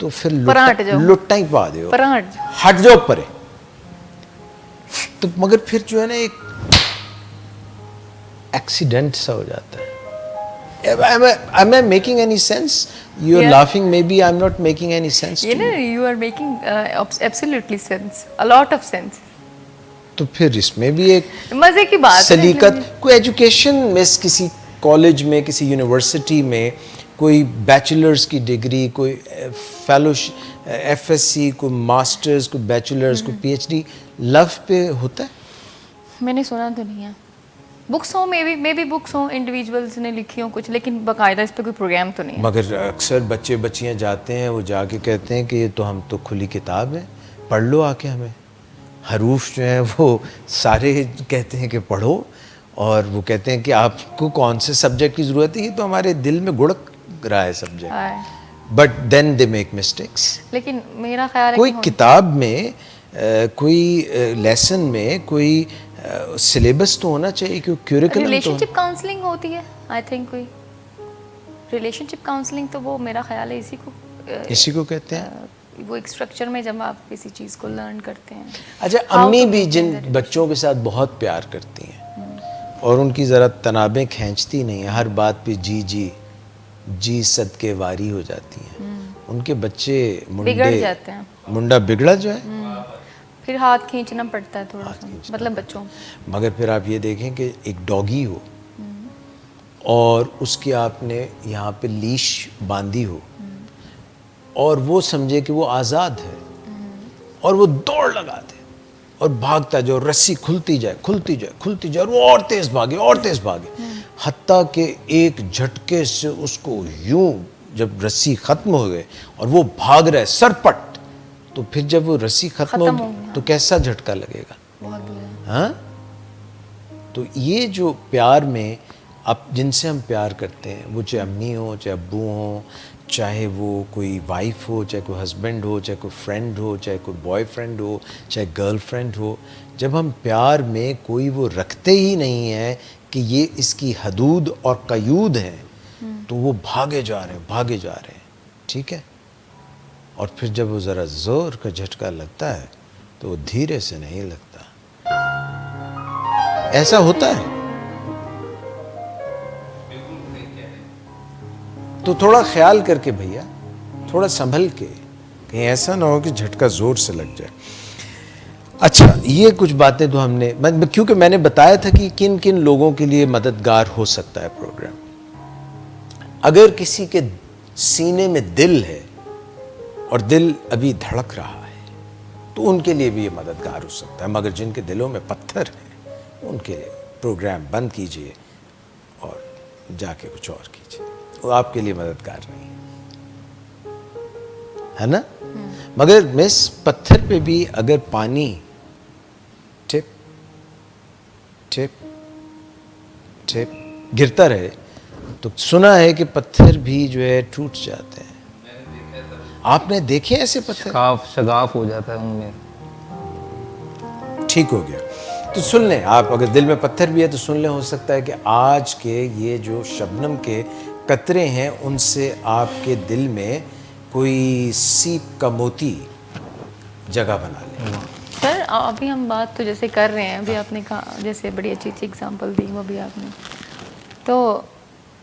تو پھر لٹا ہی پا دے، ہٹ جاؤ پرے. تو مگر پھر جو ہے نا ایک ایکسیڈنٹ سا ہو جاتا ہے. Am I making any sense? You're laughing, maybe I'm not making any sense to you. You are making absolutely sense, a lot of sense. تو پھر اس میں بھی ایک مزے کی بات ہے. سلیقت، کوئی ایجوکیشن میں کسی کالج میں، کسی یونیورسٹی میں کوئی بیچلرز کی ڈگری، کوئی فیلوشپ، ایف ایس سی، کوئی ماسٹرز، کوئی بیچلرز، کوئی پی ایچ ڈی لو پہ ہوتا ہے؟ میں نے سنا تو نہیں ہے. بکس ہوں، مے بی بکس ہوں، انڈیویجولز نے لکھی ہوں کچھ، لیکن باقاعدہ اس پہ کوئی پروگرام تو نہیں ہے. مگر اکثر بچے بچیاں جاتے ہیں، وہ جا کے کہتے ہیں کہ یہ تو ہم تو کھلی کتاب ہے، پڑھ لو آ کے ہمیں. حروف جو ہیں وہ سارے کہتے ہیں کہ پڑھو، اور وہ کہتے ہیں کہ آپ کو کون سے سبجیکٹ کی ضرورت ہے، یہ تو ہمارے دل میں گڑک رہا ہے subject. But then they make mistakes. لیکن میرا خیال ہے کوئی کتاب میں، کوئی لیسن میں کوئی سلیبس تو ہونا چاہیے، کیونکہ کیوریکلم. ریلیشن شپ کاؤنسلنگ ہوتی ہے آئی تھنک، کوئی ریلیشن شپ کاؤنسلنگ، تو وہ میرا خیال ہے اسی کو کہتے ہیں. وہ ایک اسٹرکچر میں جب آپ کسی چیز کو لرن کرتے ہیں. اچھا، امی بھی جن بچوں کے ساتھ بہت پیار کرتی ہیں اور ان کی ذرا تنابیں کھینچتی نہیں ہیں، ہر بات پہ جی صدقے واری ہو جاتی ہیں، ان کے بچے بگڑ جاتے ہیں، منڈا بگڑا جو ہے، پھر ہاتھ کھینچنا پڑتا ہے تھوڑا سا، مطلب بچوں. مگر پھر آپ یہ دیکھیں کہ ایک ڈاگی ہو اور اس کی آپ نے یہاں پہ لیش باندھی ہو اور وہ سمجھے کہ وہ آزاد ہے اور وہ دوڑ لگا دے اور بھاگتا جائے، رسی کھلتی جائے اور وہ اور تیز بھاگے، حتیٰ کہ ایک جھٹکے سے اس کو یوں جب رسی ختم ہو گئے اور وہ بھاگ رہا ہے سرپٹ، تو پھر جب وہ رسی ختم ہو گئی تو کیسا جھٹکا لگے گا؟ ہاں. تو یہ جو پیار میں اب جن سے ہم پیار کرتے ہیں، وہ چاہے امی ہوں، چاہے ابو ہوں، چاہے وہ کوئی وائف ہو, چاہے کوئی ہسبینڈ ہو, چاہے کوئی فرینڈ ہو, چاہے کوئی بوائے فرینڈ ہو, چاہے گرل فرینڈ ہو, جب ہم پیار میں کوئی وہ رکھتے ہی نہیں ہیں کہ یہ اس کی حدود اور قیود ہیں, تو وہ بھاگے جا رہے ہیں. ٹھیک ہے, اور پھر جب وہ ذرا زور کا جھٹکا لگتا ہے تو وہ دھیرے سے نہیں لگتا. ایسا ہوتا ہے. تو تھوڑا خیال کر کے بھیا, تھوڑا سنبھل کے, کہیں ایسا نہ ہو کہ جھٹکا زور سے لگ جائے. اچھا, یہ کچھ باتیں تو ہم نے, کیونکہ میں نے بتایا تھا کہ کن کن لوگوں کے لیے مددگار ہو سکتا ہے پروگرام. اگر کسی کے سینے میں دل ہے اور دل ابھی دھڑک رہا ہے تو ان کے لیے بھی یہ مددگار ہو سکتا ہے. مگر جن کے دلوں میں پتھر ہیں ان کے لیے پروگرام بند کیجئے اور جا کے کچھ اور کیجئے, وہ آپ کے لیے مددگار نہیں ہے نا. مگر مس, پتھر پہ بھی اگر پانی ٹپ ٹپ ٹپ گرتا رہے تو سنا ہے کہ پتھر بھی جو ہے ٹوٹ جاتے ہیں. آپ نے دیکھے ایسے پتھر؟ شگاف ہو جاتا ہے ان میں. ٹھیک ہو گیا. تو سن لیں, آپ اگر دل میں پتھر بھی ہے تو سن لیں, ہو سکتا ہے کہ آج کے یہ جو شبنم کے قطرے ہیں ان سے آپ کے دل میں کوئی سیپ کا موتی جگہ بنا لیں. سر ابھی ہم بات تو جیسے کر رہے ہیں, ابھی آپ نے کہا جیسے بڑی اچھی اگزامپل دی وہ بھی آپ نے, تو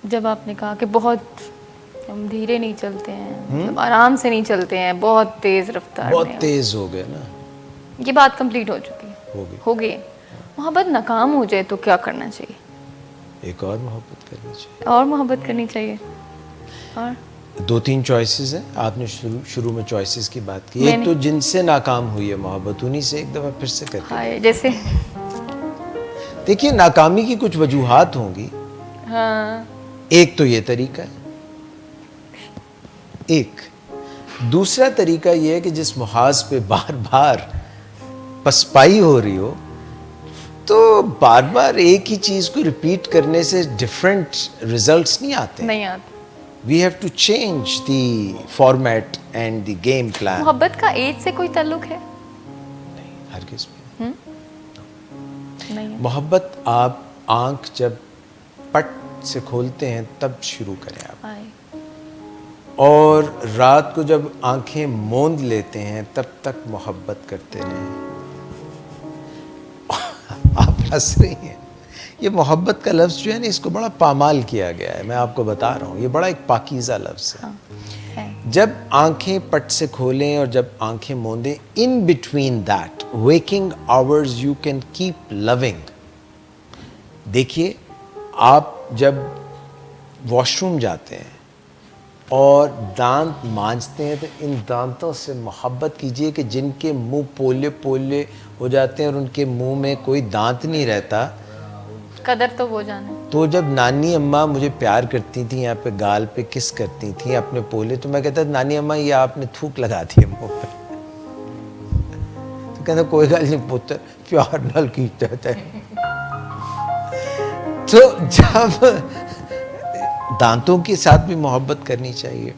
جب آپ نے کہا کہ بہت ہم دھیرے نہیں چلتے ہیں, مطلب آرام سے نہیں چلتے ہیں, بہت تیز رفتار بہت میں, تیز ہو گئے نا, یہ بات کمپلیٹ ہو چکی ہے, ہو گئی. محبت ناکام ہو جائے تو کیا کرنا چاہیے؟ ایک اور محبت کرنی چاہیے. اور محبت کرنی چاہیے. اور 2-3 چوائسیز ہیں. آپ نے شروع میں چوائسیز کی بات کی. ایک تو جن سے ناکام ہوئی ہے محبت, انہی سے ایک دفعہ پھر سے کر کے جیسے دیکھیے, ناکامی کی کچھ وجوہات ہوں گی. ہاں, ایک تو یہ طریقہ ہے. ایک دوسرا طریقہ یہ ہے کہ جس محاذ پہ بار بار پسپائی ہو رہی ہو تو بار بار ایک ہی چیز کو ریپیٹ کرنے سے ڈفرینٹ ریزلٹس نہیں آتے. نہیں آتے. We have to change the format and the game plan. محبت کا ایج سے کوئی تعلق ہے؟ نہیں, ہرگز بھی نہیں. محبت آپ آنکھ جب پٹ سے کھولتے ہیں تب شروع کریں آپ, اور رات کو جب آنکھیں موند لیتے ہیں تب تک محبت کرتے رہیں. آپ ہنس رہی ہیں. یہ محبت کا لفظ جو ہے نا, اس کو بڑا پامال کیا گیا ہے. میں آپ کو بتا رہا ہوں, یہ بڑا ایک پاکیزہ لفظ ہے. جب آنکھیں پٹ سے کھولیں اور جب آنکھیں موندیں, in between that waking hours you can keep long. دیکھیے, آپ جب واش روم جاتے ہیں اور دانت مانجتے ہیں تو ان دانتوں سے محبت کیجئے کہ جن کے منہ پولے پولے ہو جاتے ہیں اور ان کے منہ میں کوئی دانت نہیں رہتا, قدر تو وہ جانے. تو جب نانی اماں مجھے پیار کرتی تھیں, یہاں پہ گال پہ کس کرتی تھیں اپنے پولے, تو میں کہتا نانی اماں یہ آپ نے تھوک لگا دی ہے منہ پہ. تو کہتا کوئی گل نہیں پتر, پیار نال کیتا ہے. تو جب دانتوں کے ساتھ بھی محبت کرنی چاہیے.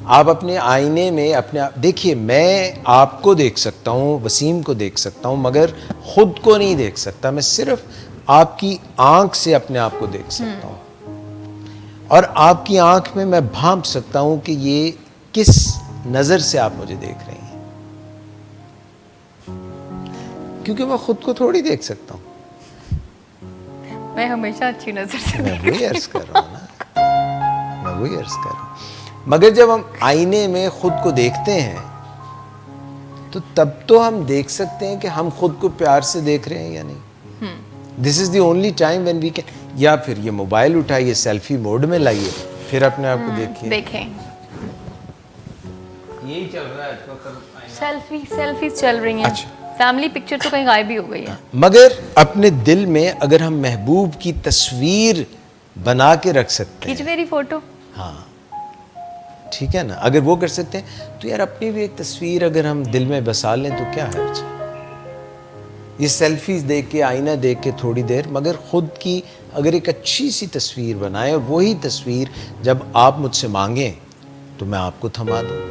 آپ اپنے آئینے میں اپنے دیکھیے, میں آپ کو دیکھ سکتا ہوں, وسیم کو دیکھ سکتا ہوں, مگر خود کو نہیں دیکھ سکتا. میں صرف آپ کی آنکھ سے اپنے آپ کو دیکھ سکتا ہوں, اور آپ کی آنکھ میں میں بھانپ سکتا ہوں کہ یہ کس نظر سے آپ مجھے دیکھ رہی ہیں, کیونکہ میں خود کو تھوڑی دیکھ سکتا ہوں. میں ہمیشہ اچھی نظر سے میں وہی عرض کر رہا ہوں نا, میں وہی عرض کر رہا ہوں. مگر جب ہم آئینے میں خود کو دیکھتے ہیں تو تب تو ہم دیکھ سکتے ہیں کہ ہم خود کو پیار سے دیکھ رہے ہیں یا نہیں. This is the only time when we can. یا پھر یہ موبائل اٹھائیے, سیلفی موڈ میں لائیے, پھر اپنے آپ کو دیکھیے. دیکھیں, یہی چل رہا ہے سیلفیز چل رہی ہیں. فیملی پکچر تو کہیں غائب ہی ہو گئی ہے. مگر اپنے دل میں اگر ہم محبوب کی تصویر بنا کے رکھ سکتے ہیں, کھینچ میری فوٹو, ہاں ٹھیک ہے نا, اگر وہ کر سکتے ہیں تو یار اپنی بھی ایک تصویر اگر ہم دل میں بسا لیں تو کیا حرج ہے. یہ سیلفیز دیکھ کے, آئینہ دیکھ کے تھوڑی دیر, مگر خود کی اگر ایک اچھی سی تصویر بنائیں, اور وہی تصویر جب آپ مجھ سے مانگیں تو میں آپ کو تھما دوں,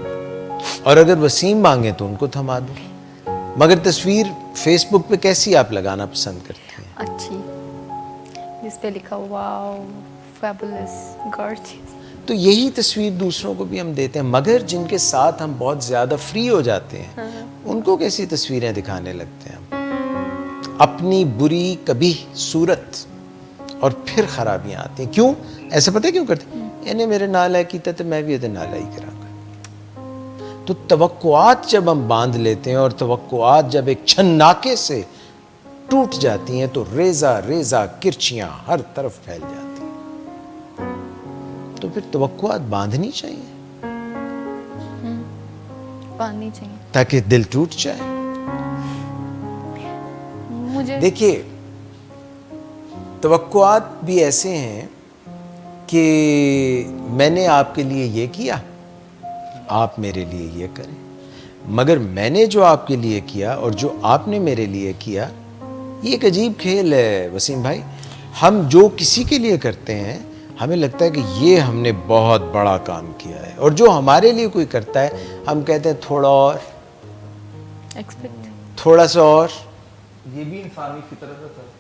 اور اگر وسیم مانگے تو ان کو تھما دوں. مگر تصویر فیس بک پہ کیسی آپ لگانا پسند کرتی ہیں؟ اچھی, جس پہ لکھا واو فیبولس گارجیس. تو یہی تصویر دوسروں کو بھی ہم دیتے ہیں, مگر جن کے ساتھ ہم بہت زیادہ فری ہو جاتے ہیں ان کو کیسی تصویریں دکھانے لگتے ہیں ہم. اپنی بری کبھی صورت اور پھر خرابیاں آتی ہیں. کیوں ایسا پتہ ہے کیوں کرتے ہیں؟ انہیں میرے نال ہے کیتا تو میں بھی یہ نال ہی کرا گا. تو توقعات جب ہم باندھ لیتے ہیں اور توقعات جب ایک چھناکے سے ٹوٹ جاتی ہیں تو ریزہ ریزہ کرچیاں ہر طرف پھیل جاتی ہیں. تو پھر توقعات باندھنی چاہیے باندھنی چاہیے تاکہ دل ٹوٹ جائے. مجھے دیکھیے توقعات بھی ایسے ہیں کہ میں نے آپ کے لیے یہ کیا, آپ میرے لیے یہ کریں. مگر میں نے جو آپ کے لیے کیا اور جو آپ نے میرے لیے کیا, یہ ایک عجیب کھیل ہے وسیم بھائی. ہم جو کسی کے لیے کرتے ہیں ہمیں لگتا ہے کہ یہ ہم نے بہت بڑا کام کیا ہے, اور جو ہمارے لیے کوئی کرتا ہے ہم کہتے ہیں تھوڑا اور, ایکسپیکٹ. تھوڑا سا اور. یہ بھی انسانی فطرت ہے سر.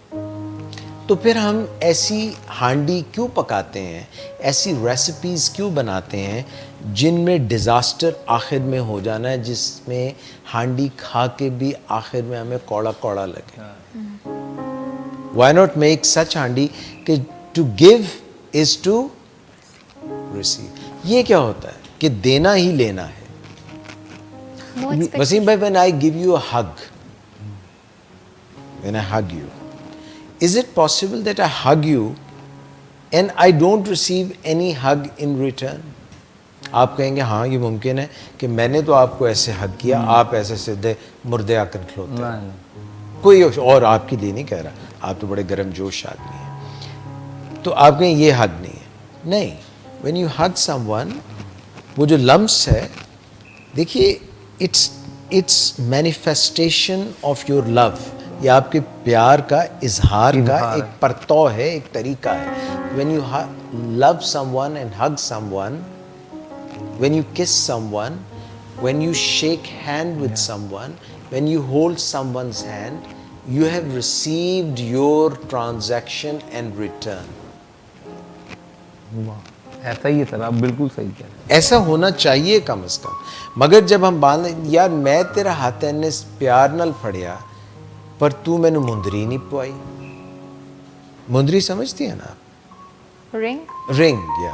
تو پھر ہم ایسی ہانڈی کیوں پکاتے ہیں, ایسی ریسیپیز کیوں بناتے ہیں جن میں ڈیزاسٹر آخر میں ہو جانا ہے, جس میں ہانڈی کھا کے بھی آخر میں ہمیں کوڑا کوڑا لگے. وائی ناٹ میک سچ ہانڈی کہ to give as to receive. یہ کیا ہوتا ہے کہ دینا ہی لینا ہے. نو ایکسپیکٹ. وسیم بھائی when I give you a hug, when I hug you, is it possible that I hug you and I don't receive any hug in return? آپ کہیں گے ہاں یہ ممکن ہے کہ میں نے تو آپ کو ایسے حق کیا, آپ ایسے سیدھے مردے آ کر کھلوتے ہیں. کوئی اور آپ کے لیے نہیں کہہ رہا, آپ تو بڑے گرم جوش آدمی ہیں, تو آپ کہیں یہ حق نہیں ہے. نہیں, when you hug someone, وہ جو لمس ہے, دیکھیے it's manifestation of your love. یہ آپ کے پیار کا اظہار کا ایک پرتو ہے, ایک طریقہ ہے. when you love someone and hug someone, when you kiss someone, when you shake hand with someone, when you hold someone's hand, you have received your transaction and return. ایسا ہی ہے سر, آپ بالکل صحیح کہہ رہے ہیں. ایسا ہونا چاہیے کم از کم. مگر جب ہم باندھیں یار میں تیرا ہاتھ نے پیار نال پھڑیا پر تو میں نے مندری نہیں پوائی. مندری سمجھتی ہے نا آپ؟ رنگ یا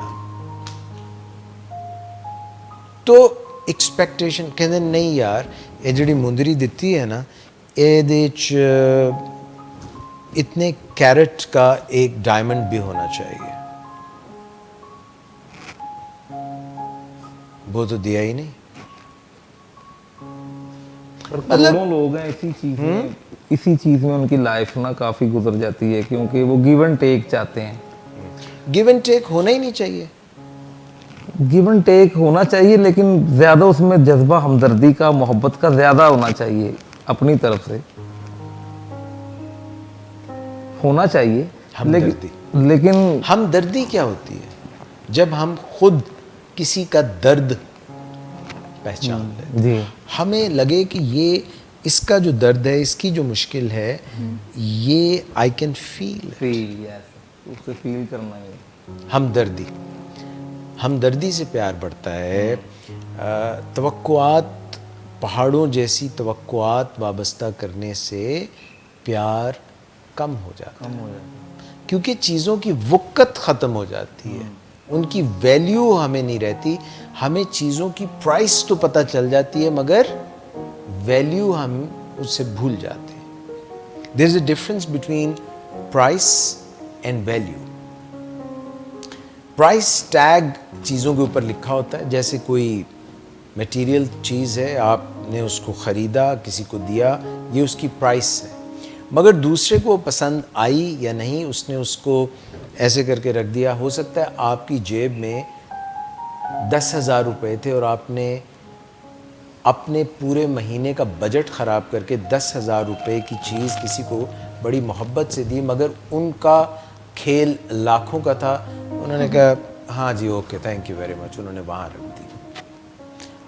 تو ایکسپیکٹیشن کہتے نہیں یار یہ جڑی مندری دیتی ہے نا یہ اتنے کیرٹ کا ایک ڈائمنڈ بھی ہونا چاہیے. وہ تو دیا ہی نہیں. کروڑوں لوگ ہیں اسی چیز میں ان کی لائف نا کافی گزر جاتی ہے کیونکہ وہ گیو اینڈ ٹیک چاہتے ہیں. گیو اینڈ ٹیک ہونا ہی نہیں چاہیے. گیو اینڈ ٹیک ہونا چاہیے لیکن زیادہ اس میں جذبہ ہمدردی کا, محبت کا زیادہ ہونا چاہیے اپنی طرف سے ہونا چاہیے. لیکن ہمدردی کیا ہوتی ہے؟ جب ہم خود کسی کا درد پہچان لیں, جی ہمیں لگے کہ یہ اس کا جو درد ہے, اس کی جو مشکل ہے, یہ آئی کین فیل اسے فیل کرنا ہے. ہمدردی سے پیار بڑھتا ہے. توقعات, پہاڑوں جیسی توقعات وابستہ کرنے سے پیار کم ہو جاتا ہے کیونکہ چیزوں کی وقت ختم ہو جاتی ہے, ان کی ویلیو ہمیں نہیں رہتی. ہمیں چیزوں کی پرائس تو پتہ چل جاتی ہے مگر ویلیو ہم اس سے بھول جاتے ہیں. There is a difference between price and value. Price tag چیزوں کے اوپر لکھا ہوتا ہے, جیسے کوئی میٹیریل چیز ہے, آپ نے اس کو خریدا, کسی کو دیا, یہ اس کی پرائس ہے. مگر دوسرے کو پسند آئی یا نہیں, اس نے اس کو ایسے کر کے رکھ دیا. ہو سکتا ہے آپ کی جیب میں 10,000 روپے تھے اور آپ نے اپنے پورے مہینے کا بجٹ خراب کر کے 10,000 روپے کی چیز کسی کو بڑی محبت سے دی, مگر ان کا کھیل لاکھوں کا تھا. انہوں نے کہا ہاں جی okay thank you very much, انہوں نے وہاں رکھ دی.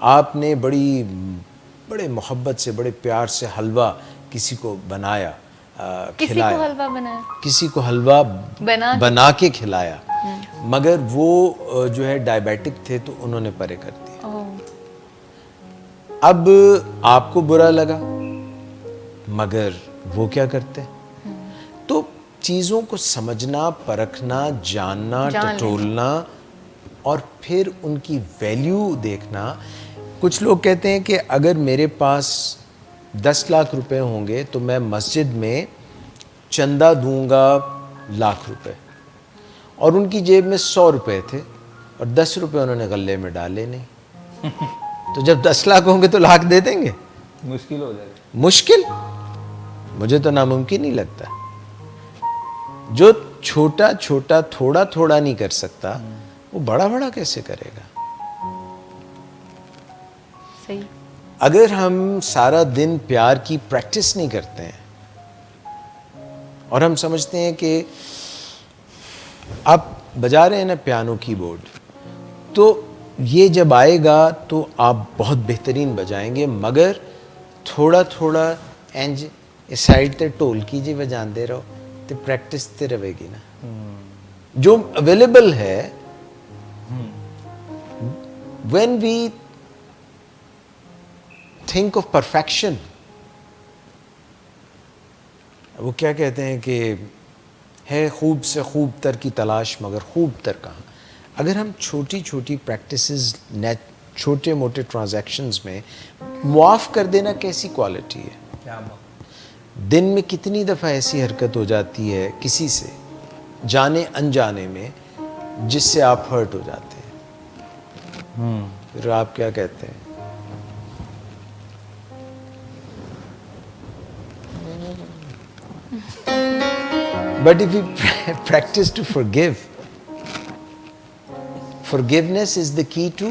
آپ نے بڑے محبت سے بڑے پیار سے حلوہ کسی کو بنایا کسی کھلایا کو حلوہ بنایا، کسی کو حلوہ بنا کے کھلایا، مگر وہ جو ہے ڈائبیٹک تھے تو انہوں نے پرے کر دیا. اب آپ کو برا لگا مگر وہ کیا کرتے. تو چیزوں کو سمجھنا، پرکھنا، جاننا، ٹٹولنا اور پھر ان کی ویلیو دیکھنا. کچھ لوگ کہتے ہیں کہ اگر میرے پاس 10 لاکھ روپے ہوں گے تو میں مسجد میں چندہ دوں گا 1 لاکھ روپے، اور ان کی جیب میں 100 روپے تھے اور 10 روپے انہوں نے غلے میں ڈالے نہیں. تو جب 10 لاکھ ہوں گے تو 1 لاکھ دے دیں گے؟ مشکل ہو جائے گا. مشکل، مجھے تو ناممکن ہی لگتا. جو چھوٹا چھوٹا تھوڑا تھوڑا نہیں کر سکتا وہ بڑا بڑا کیسے کرے گا. صحیح. اگر ہم سارا دن پیار کی پریکٹس نہیں کرتے ہیں اور ہم سمجھتے ہیں کہ آپ بجا رہے ہیں نا پیانو کی بورڈ، تو یہ جب آئے گا تو آپ بہت بہترین بجائیں گے، مگر تھوڑا تھوڑا انج اس سائڈ تے ٹولکی جی بجاندے رہو تو پریکٹس تے رہے گی نا. جو اویلیبل ہے when we think of perfection، وہ کیا کہتے ہیں کہ ہے خوب سے خوب تر کی تلاش مگر خوب تر کہاں. اگر ہم چھوٹی چھوٹی پریکٹسز، چھوٹے موٹے ٹرانزیکشنز میں معاف کر دینا کیسی کوالٹی ہے. دن میں کتنی دفعہ ایسی حرکت ہو جاتی ہے کسی سے جانے انجانے میں جس سے آپ ہرٹ ہو جاتے ہیں، پھر آپ کیا کہتے ہیں؟ But if we practice to forgive, forgiveness is the key to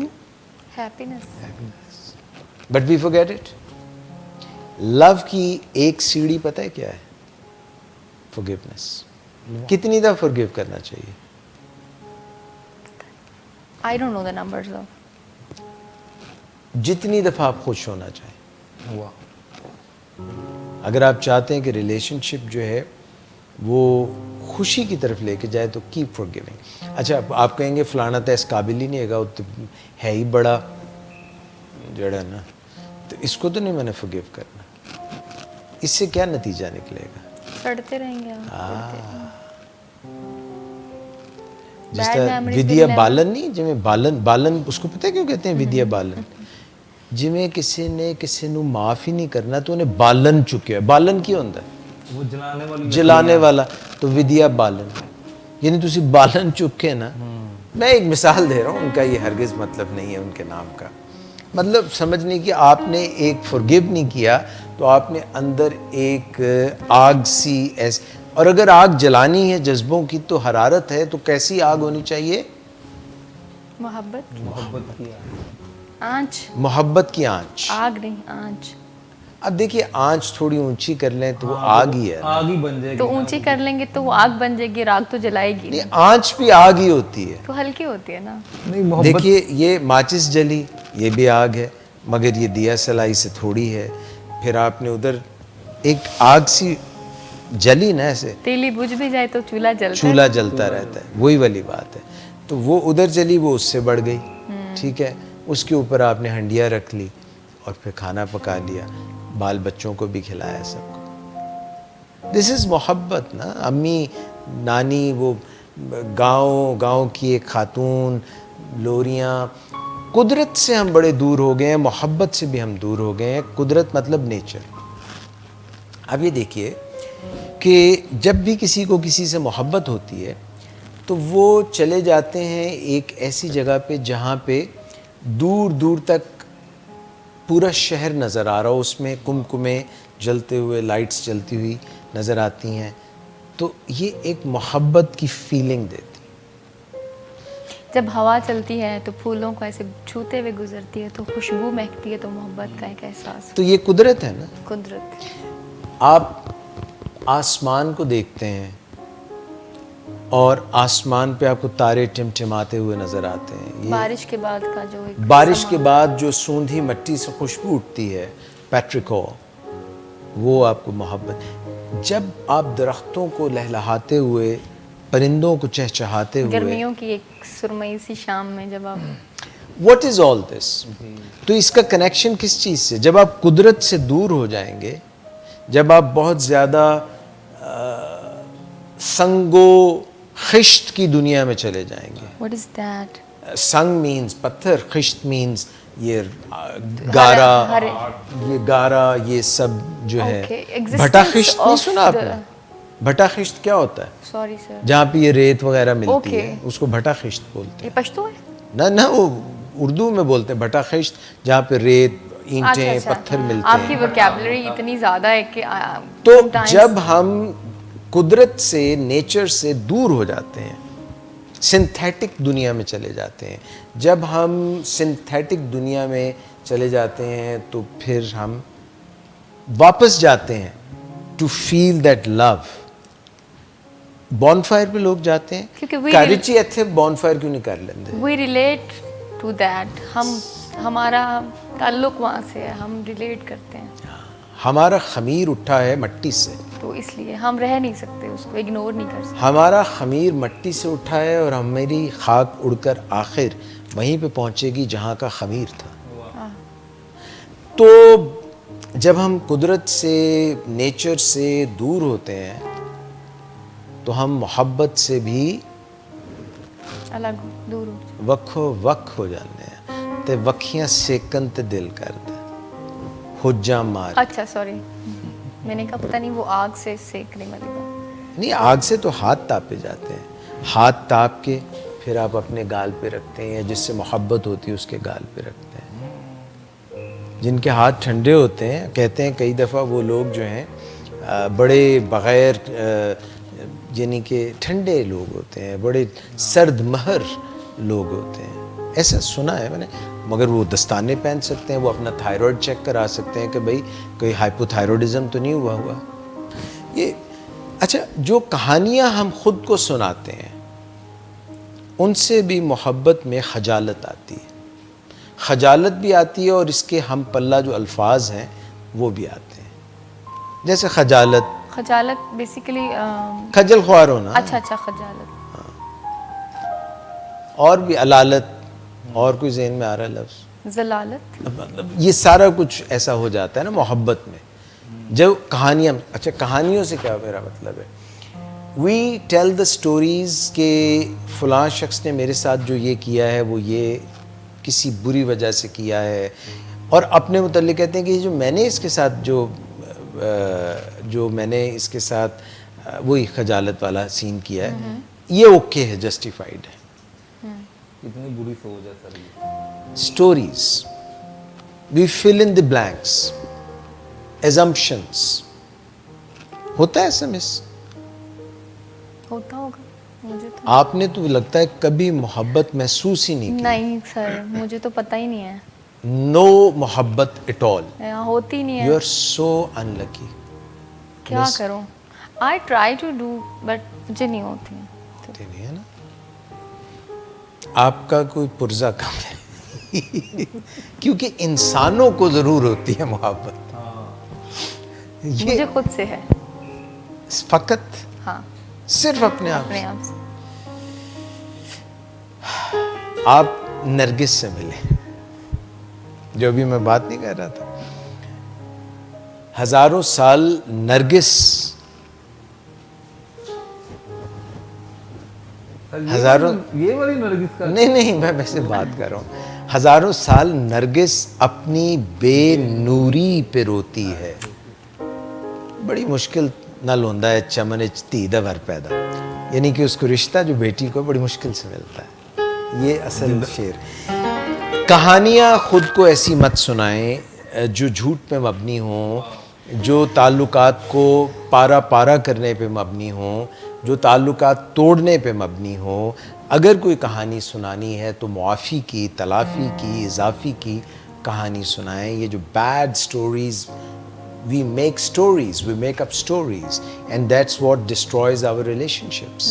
happiness. But we forget it. Love کی ایک سیڑھی پتہ ہے کیا ہے؟ Forgiveness. کتنی دفعہ forgive کرنا چاہیے؟ I don't know the numbers though. جتنی دفعہ آپ خوش ہونا چاہیں. اگر آپ چاہتے ہیں کہ ریلیشن شپ جو ہے وہ خوشی کی طرف لے کے جائے تو کیپ فار گیونگ. اچھا آپ کہیں گے فلانا تو اس قابل ہی نہیں ہے گا، وہ تو ہے ہی بڑا جڑا نا، تو اس کو تو نہیں میں نے فارگیو کرنا. اس سے کیا نتیجہ نکلے گا؟ سڑتے رہیں گے جس طرح ودیا بالن نہیں، جی بالن اس کو پتہ ہے کیوں کہتے ہیں ودیا بالن؟ جی کسی نے کسی نو معاف ہی نہیں کرنا تو انہیں بالن چکیا. بالن کی ہوتا ہے؟ وہ جلانے والا. تو ودیا بالن یعنی تسی بالن چکے نا. میں ایک مثال دے رہا ہوں، ان کا یہ ہرگز مطلب نہیں ہے ان کے نام کا. مطلب سمجھنے کی آپ نے ایک forgive نہیں کیا تو آپ نے اندر ایک آگ سی ایس، اور اگر آگ جلانی ہے جذبوں کی تو حرارت ہے، تو کیسی آگ ہونی چاہیے؟ محبت کی آنچ. محبت کی آنچ. آگ نہیں، آنچ. اب دیکھیے آنچ تھوڑی اونچی کر لیں تو وہ آگ ہی ہے، آگ ہی بن جائے گی. تو اونچی کر لیں گے تو وہ آگ بن جائے گی، اور آگ تو جلائے گی. نہیں آنچ بھی آگ ہی ہوتی ہے. تو ہلکی ہوتی ہے نا. دیکھیے یہ ماچس جلی یہ بھی آگ ہے، مگر یہ دیا سلائی سے تھوڑی ہے. پھر آپ نے ادھر ایک آگ سی جلی نا، ایسے تیلی بجھ بھی جائے تو چولہا جلتا رہتا ہے، وہی والی بات ہے. تو وہ ادھر جلی، وہ اس سے بڑھ گئی. ٹھیک ہے، اس کے اوپر آپ نے ہنڈیا رکھ لی اور پھر کھانا پکا لیا، بال بچوں کو بھی کھلایا سب کو. دس از محبت نا. امی نانی، وہ گاؤں کی ایک خاتون، لوریاں. قدرت سے ہم بڑے دور ہو گئے ہیں، محبت سے بھی ہم دور ہو گئے ہیں. قدرت مطلب نیچر. اب یہ دیکھیے کہ جب بھی کسی کو کسی سے محبت ہوتی ہے تو وہ چلے جاتے ہیں ایک ایسی جگہ پہ جہاں پہ دور دور تک پورا شہر نظر آ رہا ہو، اس میں کمکمیں جلتے ہوئے، لائٹس جلتی ہوئی نظر آتی ہیں. تو یہ ایک محبت کی فیلنگ دیتی. جب ہوا چلتی ہے تو پھولوں کو ایسے چھوتے ہوئے گزرتی ہے تو خوشبو مہکتی ہے، تو محبت کا ایک احساس. تو یہ قدرت ہے نا. قدرت. آپ آسمان کو دیکھتے ہیں اور آسمان پہ آپ کو تارے ٹمٹماتے ہوئے نظر آتے ہیں. یہ بارش کے بعد کا جو ایک بارش کے بعد جو سوندھی مٹی سے خوشبو اٹھتی ہے پیٹریکو, وہ آپ کو محبت. جب آپ درختوں کو لہلہاتے ہوئے, پرندوں کو چہچہاتے ہوئے, گرمیوں کی ایک سرمئی سی شام میں جب آپ واٹ از آل دس, تو اس کا کنیکشن کس چیز سے؟ جب آپ قدرت سے دور ہو جائیں گے, جب آپ بہت زیادہ سنگ و خشت کی دنیا میں چلے جائیں گے. what is that سنگ مینز پتھر, خشت مینز یہ گارا, یہ گارا, یہ سب جو ہے. Okay, existence بھٹا خشت نہیں of سنا آپ نے؟ بھٹا خشت کیا ہوتا ہے؟ sorry sir جہاں پہ یہ ریت وغیرہ ملتی Okay. ہے, اس کو بھٹا خشت بولتے یہ ہیں. پشتو ہے. نہ وہ اردو میں بولتے ہیں بھٹا خشت, جہاں پہ ریت, اینٹیں, اچھا پتھر ملتے آپ کی ہیں. ووکیبلری اتنی زیادہ ہے کہ تو sometimes- جب ہم قدرت سے, نیچر سے دور ہو جاتے ہیں, سنتھیٹک دنیا میں چلے جاتے ہیں, جب ہم سنتھیٹک دنیا میں چلے جاتے ہیں تو پھر ہم واپس جاتے ہیں to feel that love. Bonfire پہ لوگ جاتے ہیں, کیونکہ we کاریچی ایتھے بون فائر کیوں نہیں کر لیندے؟ we relate to that. ہمارا تعلق وہاں سے ہے, ہم ریلیٹ کرتے ہیں, ہمارا خمیر اٹھا ہے مٹی سے, تو اس لیے ہم رہ نہیں سکتے, اس کو اگنور نہیں کر سکتے. ہمارا خمیر مٹی سے اٹھا ہے, اور ہماری خاک اڑ کر آخر وہیں پہ پہنچے گی جہاں کا خمیر تھا. تو جب ہم قدرت سے, نیچر سے دور ہوتے ہیں تو ہم محبت سے بھی الگ دور ہو جائے. وکھو وک ہو جاتے ہیں. تے وکھیاں سیکن تے دل کرد حجاں مار. اچھا سوری, میں نے کہا پتہ نہیں وہ آگ سے سیکنے والی بات. نہیں, آگ سے تو ہاتھ تاپے جاتے ہیں, ہاتھ تاپ کے پھر آپ اپنے گال پہ رکھتے ہیں, یا جس سے محبت ہوتی ہے اس کے گال پہ رکھتے ہیں. جن کے ہاتھ ٹھنڈے ہوتے ہیں, کہتے ہیں کئی دفعہ وہ لوگ جو ہیں بڑے بغیر یعنی کہ ٹھنڈے لوگ ہوتے ہیں, بڑے سرد مہر لوگ ہوتے ہیں, ایسا سنا ہے میں نے. مگر وہ دستانے پہن سکتے ہیں, وہ اپنا تھائرائڈ چیک کرا سکتے ہیں کہ بھئی کوئی ہائپو تھائرائڈزم تو نہیں ہوا. یہ اچھا, جو کہانیاں ہم خود کو سناتے ہیں ان سے بھی محبت میں خجالت آتی ہے. خجالت بھی آتی ہے, اور اس کے ہم پلہ جو الفاظ ہیں وہ بھی آتے ہیں. جیسے خجالت بیسیکلی خجل خوار ہونا, اچھا خجالت, اور بھی علالت, اور کوئی ذہن میں آ رہا ہے لفظ؟ ضلالت. یہ سارا کچھ ایسا ہو جاتا ہے نا محبت میں. جو کہانیاں, اچھا کہانیوں سے کیا میرا مطلب ہے, وی ٹیل دا اسٹوریز کہ فلاں شخص نے میرے ساتھ جو یہ کیا ہے وہ یہ کسی بری وجہ سے کیا ہے, اور اپنے متعلق کہتے ہیں کہ یہ جو میں نے اس کے ساتھ جو میں نے اس کے ساتھ وہی خجالت والا سین کیا ہے, یہ اوکے ہے, جسٹیفائڈ ہے. کتنی بری سوچ ہے سر یہ. Stories. We fill in the blanks. Assumptions. ہوتا ہے ایسا مس؟ ہوتا ہوگا, مجھے تو آپ نے تو لگتا ہے کبھی محبت محسوس ہی نہیں کی. نہیں سر, مجھے تو پتہ ہی نہیں ہے. No محبت at all. ہوتی نہیں You ہے. are so unlucky. کیا کروں, I try to do but مجھے نہیں ہوتی ہیں. ہوتی نہیں ہے نا. آپ کا کوئی پرزہ کم ہے. کیونکہ انسانوں کو ضرور ہوتی ہے محبت. مجھے خود سے ہے. فقط ہاں, صرف اپنے آپ اپنے آپ سے. آپ نرگس سے ملے, جو بھی میں بات نہیں کر رہا تھا. ہزاروں سال نرگس, ہزاروں, یہ والی نرگس کا نہیں میں ویسے بات کر رہا ہوں. ہزاروں سال نرگس اپنی بے نوری پہ روتی ہے. بڑی مشکل نال ہوندا ہے چمن وچ دھی دا ور پیدا, یعنی کہ اس کو رشتہ جو بیٹی کو بڑی مشکل سے ملتا ہے. یہ اصل شعر. کہانیاں خود کو ایسی مت سنائیں جو جھوٹ پہ مبنی ہوں, جو تعلقات کو پارا پارا کرنے پہ مبنی ہوں, جو تعلقات توڑنے پہ مبنی ہوں. اگر کوئی کہانی سنانی ہے تو معافی کی, تلافی کی, اضافی کی کہانی سنائیں. یہ جو bad stories, we make stories, we make up stories, and that's what destroys our relationships.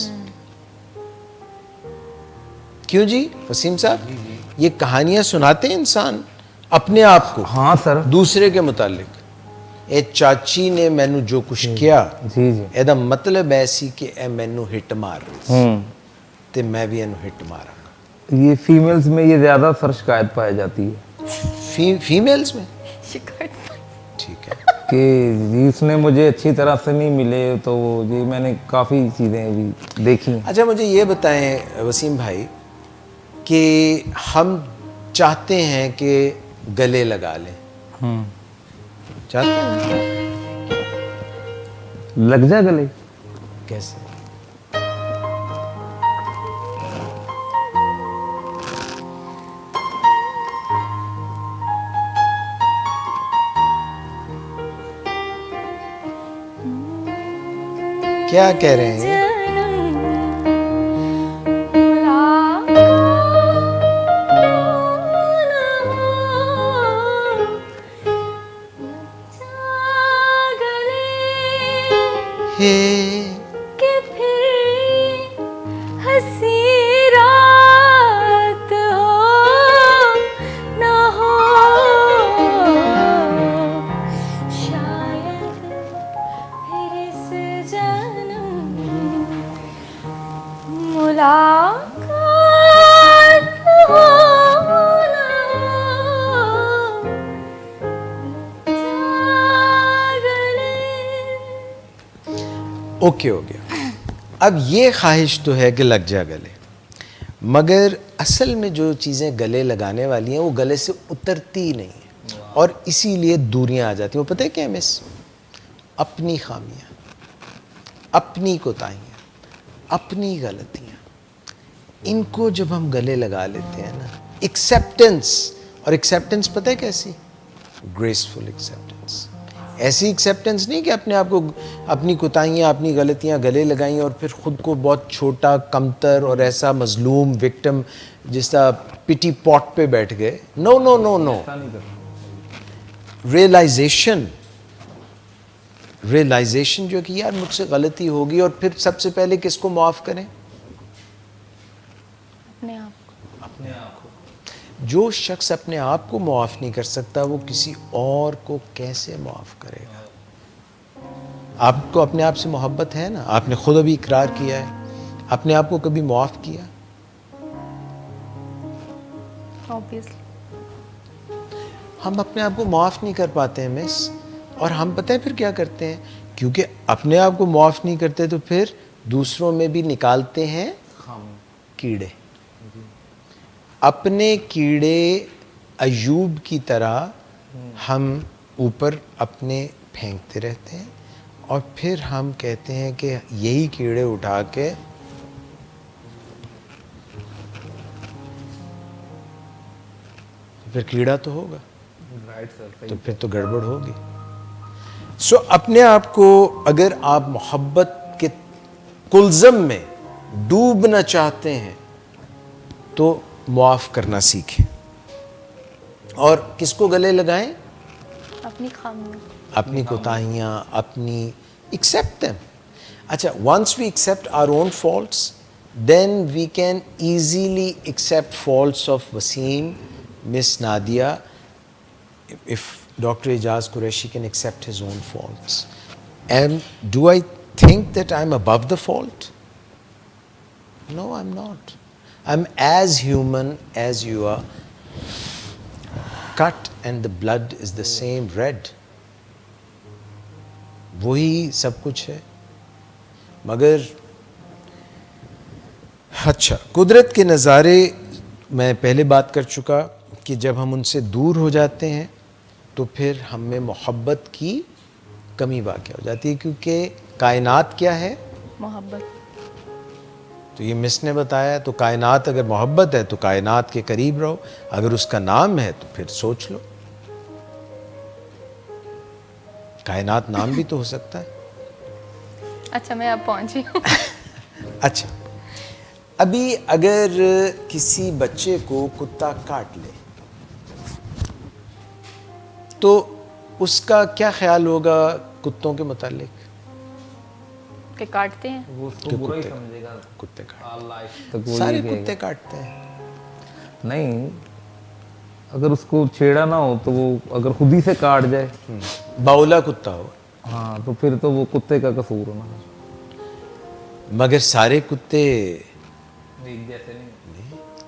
کیوں جی وسیم صاحب؟ یہ کہانیاں سناتے ہیں انسان اپنے آپ کو ہاں سر. دوسرے کے متعلق. اے چاچی نے مینو جو کچھ کیا جی جی. ਇਹਦਾ ਮਤਲਬ ਐਸੀ ਕਿ ਇਹ ਮੈਨੂੰ ਹਿੱਟ ਮਾਰ ਰਹੀ ਸੀ ਤੇ ਮੈਂ ਵੀ ਇਹਨੂੰ ਹਿੱਟ ਮਾਰਾਂਗਾ. یہ فیمیلز میں یہ زیادہ سر شکایت پائی جاتی ہے فیمیلز میں شکایت ٹھیک ہے. کہ جی اس نے مجھے اچھی طرح سے نہیں ملے تو جی میں نے کافی چیزیں بھی دیکھی ہیں. اچھا مجھے یہ بتائیں وسیم بھائی کہ ہم چاہتے ہیں کہ گلے لگا لیں. چاہتے ہیں لگ جا گلے. کیسے؟ کیا کہہ رہے ہیں؟ کہ پھر ہنسی رات ہو نہ ہو شاید پھر اس جنم ملاقات ہو نہ اوکے ہو گیا. اب یہ خواہش تو ہے کہ لگ جا گلے، مگر اصل میں جو چیزیں گلے لگانے والی ہیں وہ گلے سے اترتی ہی نہیں ہیں اور اسی لیے دوریاں آ جاتی ہیں. وہ پتہ ہے کیا مس؟ اپنی خامیاں، اپنی کوتاہیاں، اپنی غلطیاں، ان کو جب ہم گلے لگا لیتے ہیں نا، ایکسیپٹنس. اور ایکسیپٹنس پتہ ہے کیسی؟ Graceful acceptance. ایسی ایکسیپٹنس نہیں کہ اپنے آپ کو اپنی کوتاہیاں اپنی غلطیاں گلے لگائیں اور پھر خود کو بہت چھوٹا کمتر اور ایسا مظلوم وکٹم جس طرح پٹی پاٹ پہ بیٹھ گئے. نو نو نو نو. ریئلائزیشن جو کہ یار مجھ سے غلطی ہوگی، اور پھر سب سے پہلے کس کو معاف کریں؟ اپنے آپ کو. جو شخص اپنے آپ کو معاف نہیں کر سکتا وہ کسی اور کو کیسے معاف کرے گا؟ آپ کو اپنے آپ سے محبت ہے نا؟ آپ نے خود ابھی اقرار کیا ہے. اپنے آپ کو کبھی معاف کیا؟ Obviously. ہم اپنے آپ کو معاف نہیں کر پاتے ہیں مس. اور ہم پتہ ہے پھر کیا کرتے ہیں؟ کیونکہ اپنے آپ کو معاف نہیں کرتے تو پھر دوسروں میں بھی نکالتے ہیں کیڑے. اپنے کیڑے ایوب کی طرح ہم اوپر اپنے پھینکتے رہتے ہیں اور پھر ہم کہتے ہیں کہ یہی کیڑے اٹھا کے پھر کیڑا تو ہوگا تو پھر تو گڑبڑ ہوگی. سو اپنے آپ کو اگر آپ محبت کے کلزم میں ڈوبنا چاہتے ہیں تو معاف کرنا سیکھیں. اور کس کو گلے لگائیں؟ اپنی خامیاں، اپنی کوتاہیاں، اپنی accept them. اچھا once we accept our own faults then we can easily accept faults of Wasim, Miss Nadia. If Dr. Ijaz Qureshi can accept his own faults. And do I think that I'm above the fault? No, I'm not. I'm as human as you are. Cut and the blood is the same red. وہی سب کچھ ہے. مگر اچھا قدرت کے نظارے میں پہلے بات کر چکا کہ جب ہم ان سے دور ہو جاتے ہیں تو پھر ہم میں محبت کی کمی واقع ہو جاتی ہے. کیونکہ کائنات کیا ہے؟ محبت. تو یہ مس نے بتایا. تو کائنات اگر محبت ہے تو کائنات کے قریب رہو. اگر اس کا نام ہے تو پھر سوچ لو. کائنات نام بھی تو ہو سکتا ہے. اچھا میں اب پہنچی. اچھا ابھی اگر کسی بچے کو کتا کاٹ لے تو اس کا کیا خیال ہوگا کتوں کے متعلق؟ کہ کاٹتے ہیں. وہ اس کو برا ہی سمجھے گا. کتے کاٹ لائف تک وہ سارے کتے کاٹتے ہیں. نہیں, اگر اس کو چھیڑا نہ ہو تو وہ اگر خود ہی سے کاٹ جائے, باولا کتا ہو, ہاں تو پھر تو وہ کتے کا قصور ہونا. مگر سارے کتے ایک جیسے نہیں.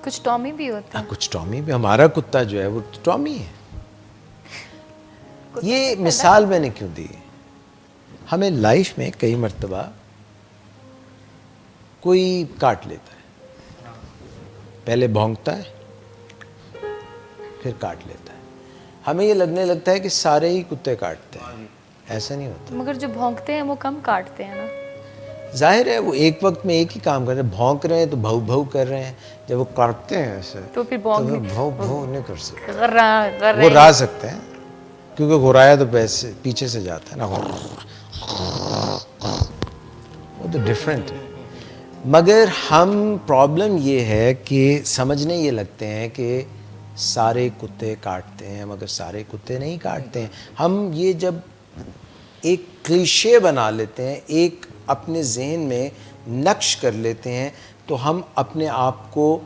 کچھ ٹامی بھی ہوتے ہیں. کچھ ٹامی بھی. ہمارا کتا جو ہے وہ ٹامی ہے. یہ مثال میں نے کیوں دی؟ ہمیں لائف میں کئی مرتبہ کوئی کاٹ لیتا ہے, پہلے بھونکتا ہے پھر کاٹ لیتا ہے. ہمیں یہ لگنے لگتا ہے کہ سارے ہی کتے کاٹتے ہیں. ایسا نہیں ہوتا. مگر جو بھونکتے ہیں وہ کم کاٹتے ہیں نا. ظاہر ہے وہ ایک وقت میں ایک ہی کام کر رہے ہیں. بھونک رہے ہیں تو بھو بھو کر رہے ہیں. جب وہ کاٹتے ہیں ایسے تو پھر تو وہ بھو بھو نہیں کر سکتے. غرہ وہ را سکتے ہیں کیونکہ گھرایا تو پیچھے سے جاتا ہے نا, وہ تو ڈیفرنٹ ہے. مگر ہم پرابلم یہ ہے کہ سمجھنے یہ لگتے ہیں کہ سارے کتے کاٹتے ہیں, مگر سارے کتے نہیں کاٹتے ہیں. ہم یہ جب ایک کلیشے بنا لیتے ہیں, ایک اپنے ذہن میں نقش کر لیتے ہیں, تو ہم اپنے آپ کو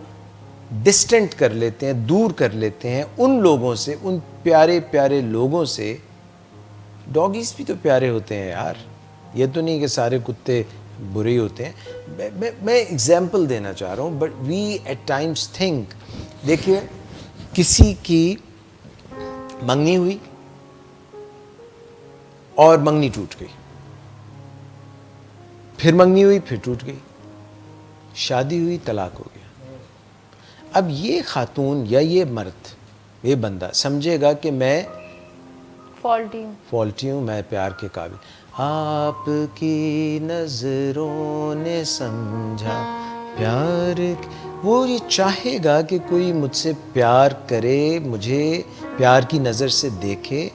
ڈسٹنٹ کر لیتے ہیں, دور کر لیتے ہیں ان لوگوں سے, ان پیارے پیارے لوگوں سے. ڈاگیز بھی تو پیارے ہوتے ہیں یار, یہ تو نہیں کہ سارے کتے برے ہی ہوتے ہیں. میں ایگزامپل دینا چاہ رہا ہوں, but we at times think. دیکھیے کسی کی منگنی ہوئی اور منگنی ٹوٹ گئی, پھر منگنی ہوئی پھر ٹوٹ گئی, شادی ہوئی طلاق ہو گیا. اب یہ خاتون یا یہ مرد, یہ بندہ سمجھے گا کہ میں فالٹی ہوں, میں پیار کے قابل. آپ کی نظروں نے سمجھا پیار, وہ یہ چاہے گا کہ کوئی مجھ سے پیار کرے, مجھے پیار کی نظر سے دیکھے.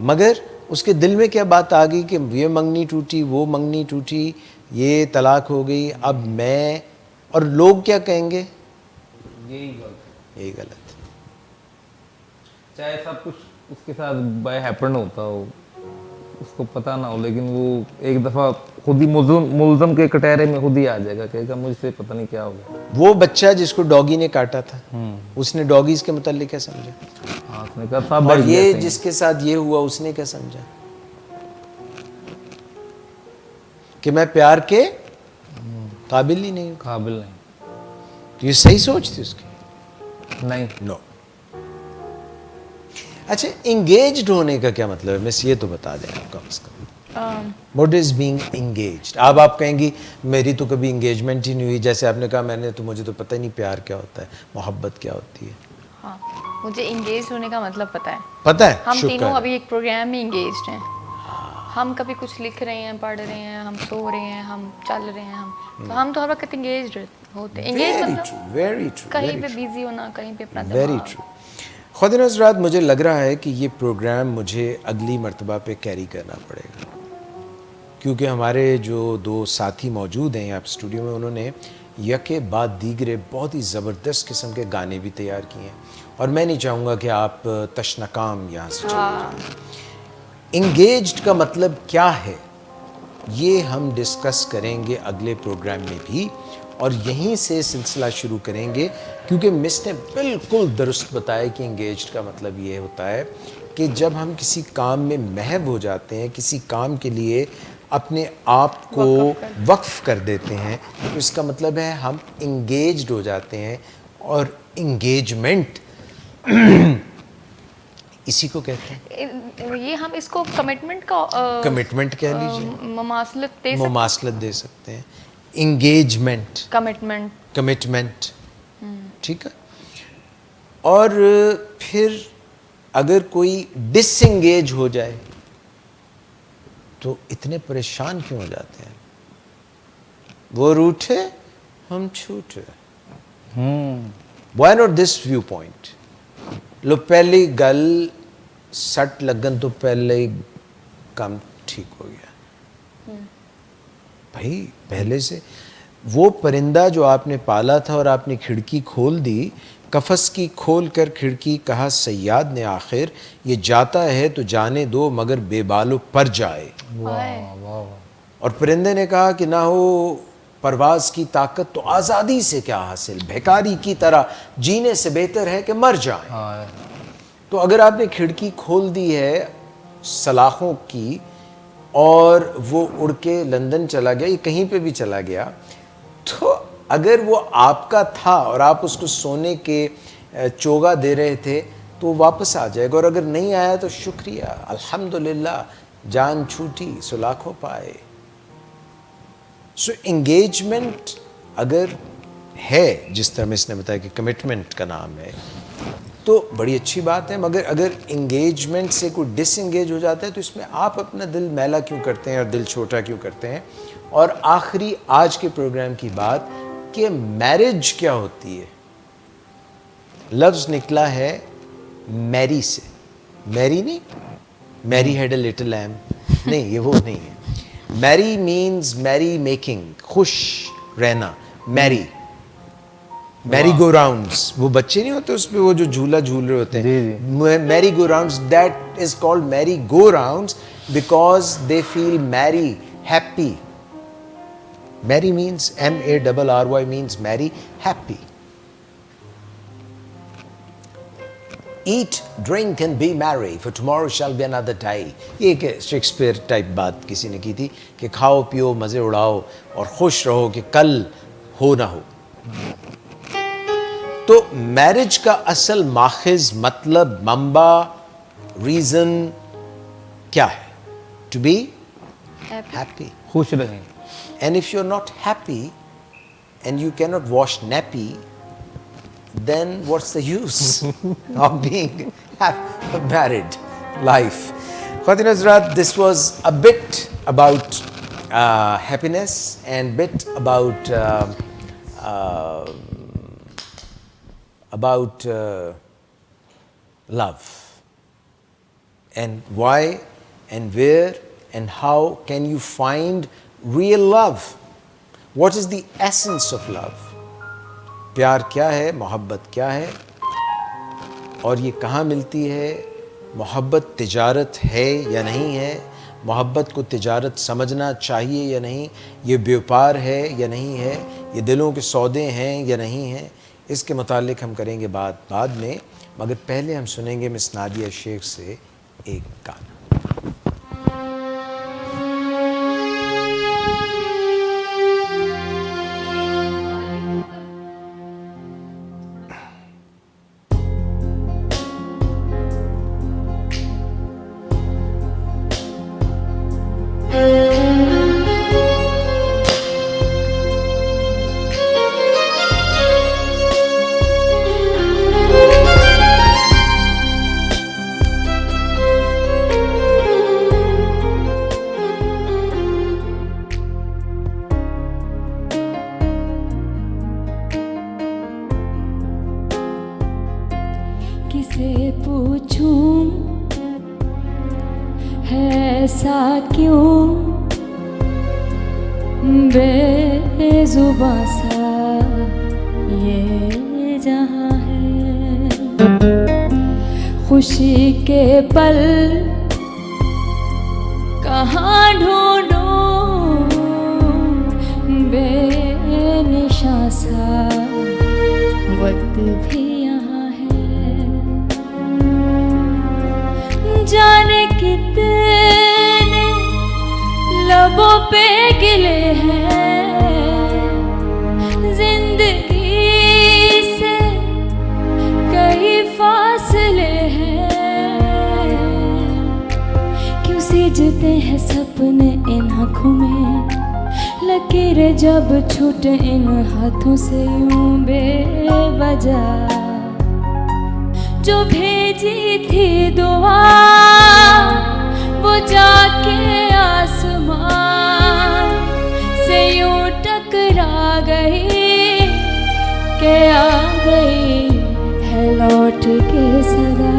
مگر اس کے دل میں کیا بات آ گئی کہ یہ منگنی ٹوٹی, وہ منگنی ٹوٹی, یہ طلاق ہو گئی, اب میں, اور لوگ کیا کہیں گے؟ یہی غلط. چاہے سب کچھ اس کے ساتھ بائی ہیپن ہوتا ہو, اس کو پتہ نہ ہو, لیکن وہ ایک دفعہ خود ہی ملزم کے کٹہرے میں خود ہی آ جائے گا, کہے گا مجھ سے پتہ نہیں کیا ہو گیا. وہ بچہ جس کو ڈاگی نے کاٹا تھا, اس نے ڈاگیز کے متعلق کیا سمجھا؟ ہاں, اس نے کہا سب اور یہ جس کے ساتھ یہ ہوا اس نے کیا سمجھا؟ کہ میں پیار کے قابل ہی نہیں ہوں. قابل نہیں. تو یہ صحیح سوچ تھی اس کی؟ نہیں. نو. اچھا, انگیجڈ ہونے کا کیا مطلب ہے؟ میں یہ تو بتا دیں آپ کم از کم. What is being engaged? آپ کہیں گی میری تو کبھی انگیجمنٹ ہی نہیں ہوئی. جیسے آپ نے کہا میں نے تو, مجھے تو پتہ ہی نہیں پیار کیا ہوتا ہے, محبت کیا ہوتی ہے. ہاں, مجھے انگیج ہونے کا مطلب پتہ ہے. پتہ ہے, ہم تینوں ابھی ایک پروگرام میں انگیجڈ ہیں. ہم کبھی کچھ لکھ رہے ہیں, پڑھ رہے ہیں, ہم سو رہے ہیں, ہم چل رہے ہیں, ہم تو ہر وقت انگیجڈ ہوتے ہیں. انگیج مطلب کہیں پہ بیزی ہونا, کہیں پہ اپنا. Very true. خواتین حضرات, مجھے لگ رہا ہے کہ یہ پروگرام مجھے اگلی مرتبہ پہ کیری کرنا پڑے گا, کیونکہ ہمارے جو دو ساتھی موجود ہیں یہاں اسٹوڈیو میں, انہوں نے یکے بعد دیگرے بہت ہی زبردست قسم کے گانے بھی تیار کیے ہیں, اور میں نہیں چاہوں گا کہ آپ تشنکام یہاں سے چلے جائیں. انگیجڈ کا مطلب کیا ہے یہ ہم ڈسکس کریں گے اگلے پروگرام میں بھی, اور یہیں سے سلسلہ شروع کریں گے, کیونکہ مس نے بالکل درست بتایا کہ انگیجڈ کا مطلب یہ ہوتا ہے کہ جب ہم کسی کام میں محو ہو جاتے ہیں, کسی کام کے لیے اپنے آپ کو وقف کر دیتے ہیں, تو اس کا مطلب ہے ہم انگیجڈ ہو جاتے ہیں. اور انگیجمنٹ اسی کو کہتے ہیں. یہ ہم اس کو کمٹمنٹ کا کمٹمنٹ کہہ لیجیے, مماثلت دے سکتے ہیں. انگیجمنٹ, کمٹمنٹ, ٹھیک ہے. اور پھر اگر کوئی ڈس انگیج ہو جائے تو اتنے پریشان کیوں ہو جاتے ہیں؟ وہ روٹھے ہم چھوٹے. Why not this view point? لو پہلی گل سٹ لگن تو پہلے ہی کام ٹھیک ہو گیا. بھائی پہلے سے وہ پرندہ جو آپ نے پالا تھا اور آپ نے کھڑکی کھول دی, قفس کی کھول کر کھڑکی, کہا صیاد نے آخر یہ جاتا ہے تو جانے دو, مگر بے بالو پر جائے. اور پرندے نے کہا کہ نہ ہو پرواز کی طاقت تو آزادی سے کیا حاصل، بھیکاری کی طرح جینے سے بہتر ہے کہ مر جائیں. تو اگر آپ نے کھڑکی کھول دی ہے سلاخوں کی اور وہ اڑ کے لندن چلا گیا یا کہیں پہ بھی چلا گیا، تو اگر وہ آپ کا تھا اور آپ اس کو سونے کے چوگا دے رہے تھے تو وہ واپس آ جائے گا، اور اگر نہیں آیا تو شکریہ، الحمدللہ جان چھوٹی سلاخوں پائے. سو انگیجمنٹ اگر ہے جس طرح میں اس نے بتایا کہ کمٹمنٹ کا نام ہے تو بڑی اچھی بات ہے، مگر اگر انگیجمنٹ سے کوئی ڈس انگیج ہو جاتا ہے تو اس میں آپ اپنا دل میلا کیوں کرتے ہیں اور دل چھوٹا کیوں کرتے ہیں. اور آخری آج کے پروگرام کی بات کہ میرج کیا ہوتی ہے. لفظ نکلا ہے میری سے، میری نہیں میری ہیڈ اے لٹل لیم نہیں، یہ وہ نہیں ہے. میری مینز میری میکنگ، خوش رہنا. میری میری گو راؤنڈس، وہ بچے نہیں ہوتے اس پہ وہ جو جھولا جھول رہے ہوتے ہیں، میری گو راؤنڈس، دیٹ از کالڈ میری گو راؤنڈس بیکاز دے فیل میری، ہیپی. میری means MARRY means marry, happy. Eat, drink and be merry, for tomorrow shall be another day. یہ ایک شیکسپیئر ٹائپ بات کسی نے کی تھی کہ کھاؤ پیو مزے اڑاؤ اور خوش رہو کہ کل ہو نہ ہو. تو میرج کا اصل ماخذ، مطلب، منبع، ریزن کیا ہے؟ ٹو بی ہیپی، خوش رہیں. And if you're not happy and you cannot wash nappy, then what's the use of being married life? Khawatine Hazrat, this was a bit about happiness and bit about love, and why and where and how can you find real love. What is the essence of love? پیار کیا ہے، محبت کیا ہے، اور یہ کہاں ملتی ہے؟ محبت تجارت ہے یا نہیں ہے؟ محبت کو تجارت سمجھنا چاہیے یا نہیں؟ یہ بیوپار ہے یا نہیں ہے؟ یہ دلوں کے سودے ہیں یا نہیں ہیں؟ اس کے متعلق ہم کریں گے بات بعد میں، مگر پہلے ہم سنیں گے مس نادیہ شیخ سے ایک گانا. کسے پوچھوں ہے ایسا کیوں بے زباں سا یہ جہاں ہے. خوشی کے پل کہاں ڈھونڈوں بے نشاں سا وقت بھی جانے کتنے لبوں پہ گلے ہیں زندگی سے کئی فاصلے ہیں. کیوں سجتے ہیں سپنے ان آنکھوں میں، لکیریں جب چھوٹے ان ہاتھوں سے یوں بے وجہ. جو بھیجی تھی دعا وہ جا کے آسمان سے یوں ٹکرا گئی کہ آ گئی ہے لوٹ کے صدا.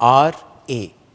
RA,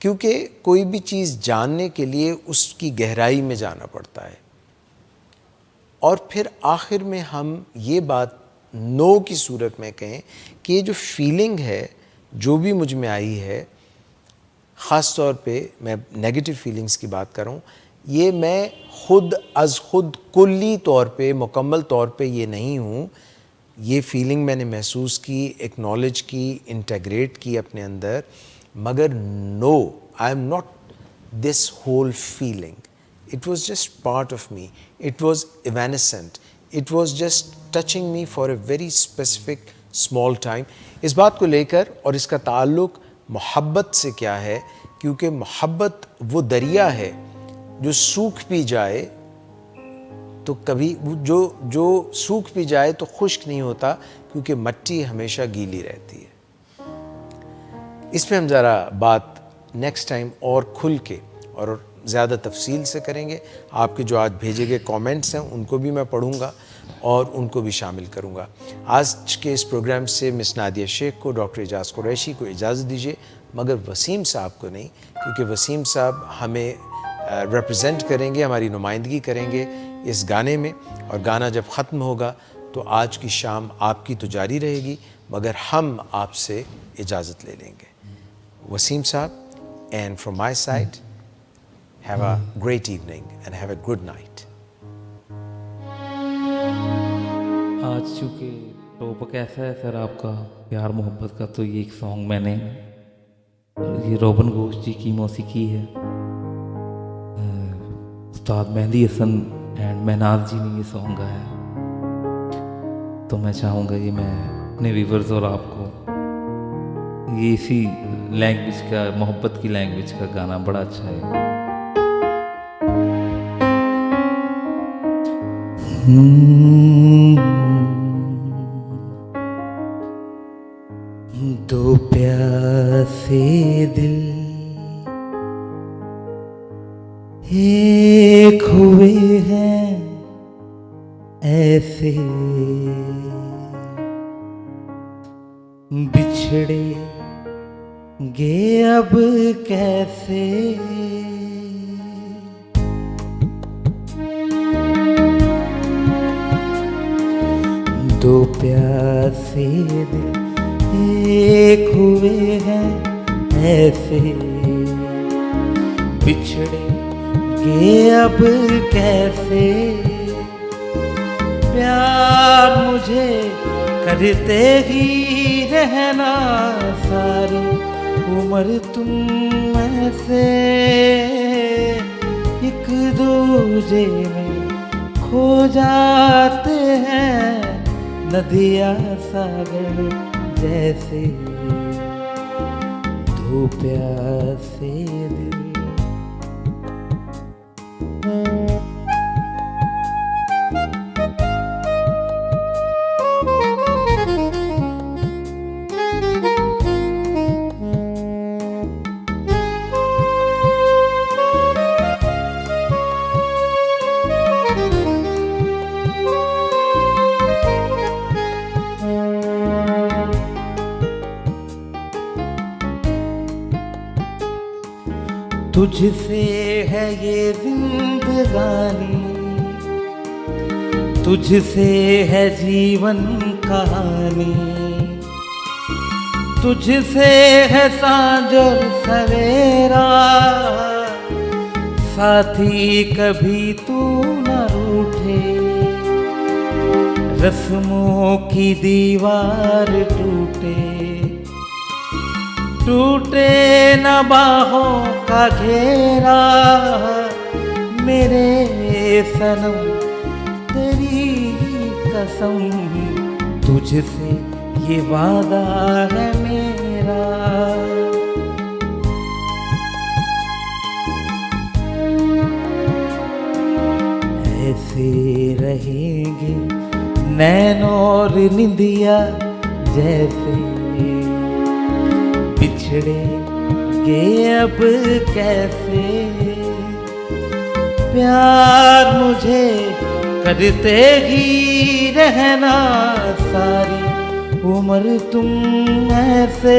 کیونکہ کوئی بھی چیز جاننے کے لیے اس کی گہرائی میں جانا پڑتا ہے، اور پھر آخر میں ہم یہ بات نو کی صورت میں کہیں کہ یہ جو فیلنگ ہے جو بھی مجھ میں آئی ہے، خاص طور پہ میں نیگیٹو فیلنگز کی بات کروں، یہ میں خود از خود کلی طور پہ مکمل طور پہ یہ نہیں ہوں، یہ فیلنگ میں نے محسوس کی، ایکنالج کی، انٹیگریٹ کی اپنے اندر، مگر no I am not this whole feeling. It was just part of me. It was evanescent. It was just touching me for a very specific small time. اس بات کو لے کر اور اس کا تعلق محبت سے کیا ہے، کیونکہ محبت وہ دریا ہے جو سوکھ بھی جائے تو کبھی جو سوکھ بھی جائے تو خشک نہیں ہوتا، کیونکہ مٹی ہمیشہ گیلی رہتی ہے. اس پہ ہم ذرا بات نیکسٹ ٹائم اور کھل کے اور زیادہ تفصیل سے کریں گے. آپ کے جو آج بھیجے گئے کامنٹس ہیں ان کو بھی میں پڑھوں گا اور ان کو بھی شامل کروں گا. آج کے اس پروگرام سے مس نادیہ شیخ کو، ڈاکٹر اعجاز قریشی کو اجازت دیجیے، مگر وسیم صاحب کو نہیں، کیونکہ وسیم صاحب ہمیں ریپرزینٹ کریں گے، ہماری نمائندگی کریں گے اس گانے میں، اور گانا جب ختم ہوگا تو آج کی شام آپ کی تو جاری رہے گی، مگر ہم آپ سے اجازت لے لیں گے. وسیم صاحب، and from my side have a great evening and have a good night. آج چونکہ ٹاپک ایسا ہے سر آپ کا پیار محبت کا، تو یہ ایک سانگ میں نے، یہ روبن گھوش جی کی موسیقی ہے، استاد مہدی حسن اینڈ مہناز جی نے یہ سانگ گایا، تو میں چاہوں گا یہ میں اپنے ویورز اور آپ کو یہ اسی لینگویج کا، محبت کی لینگویج کا گانا بڑا اچھا ہے. دو پیاسے دل ایک ہوئے ہیں ایسے، بچھڑے گے اب کیسے، دو پیاسے دل ایک ہوئے ہیں ایسے، بچھڑے گے اب کیسے، پیار مجھے کرتے ہی رہنا ساری عمر تم ایسے، ایک دوجے میں کھو جاتے ہیں ندیاں ساگر جیسے، دو پیاسے دل. تجھ سے ہے یہ زندگانی، تجھ سے ہے جیون کہانی، تجھ سے ہے سانجھ اور سویرا، ساتھی کبھی تو نہ روٹھے، رسموں کی دیوار ٹوٹے، ٹوٹے نہ باہوں کا گھیرا، میرے صنم تیری قسم، تجھ سے یہ وعدہ ہے میرا. ایسے رہیں گے نین اور نندیا جیسے، بچھڑے گے اب کیسے، پیار مجھے کرتے ہی رہنا ساری عمر تم ایسے،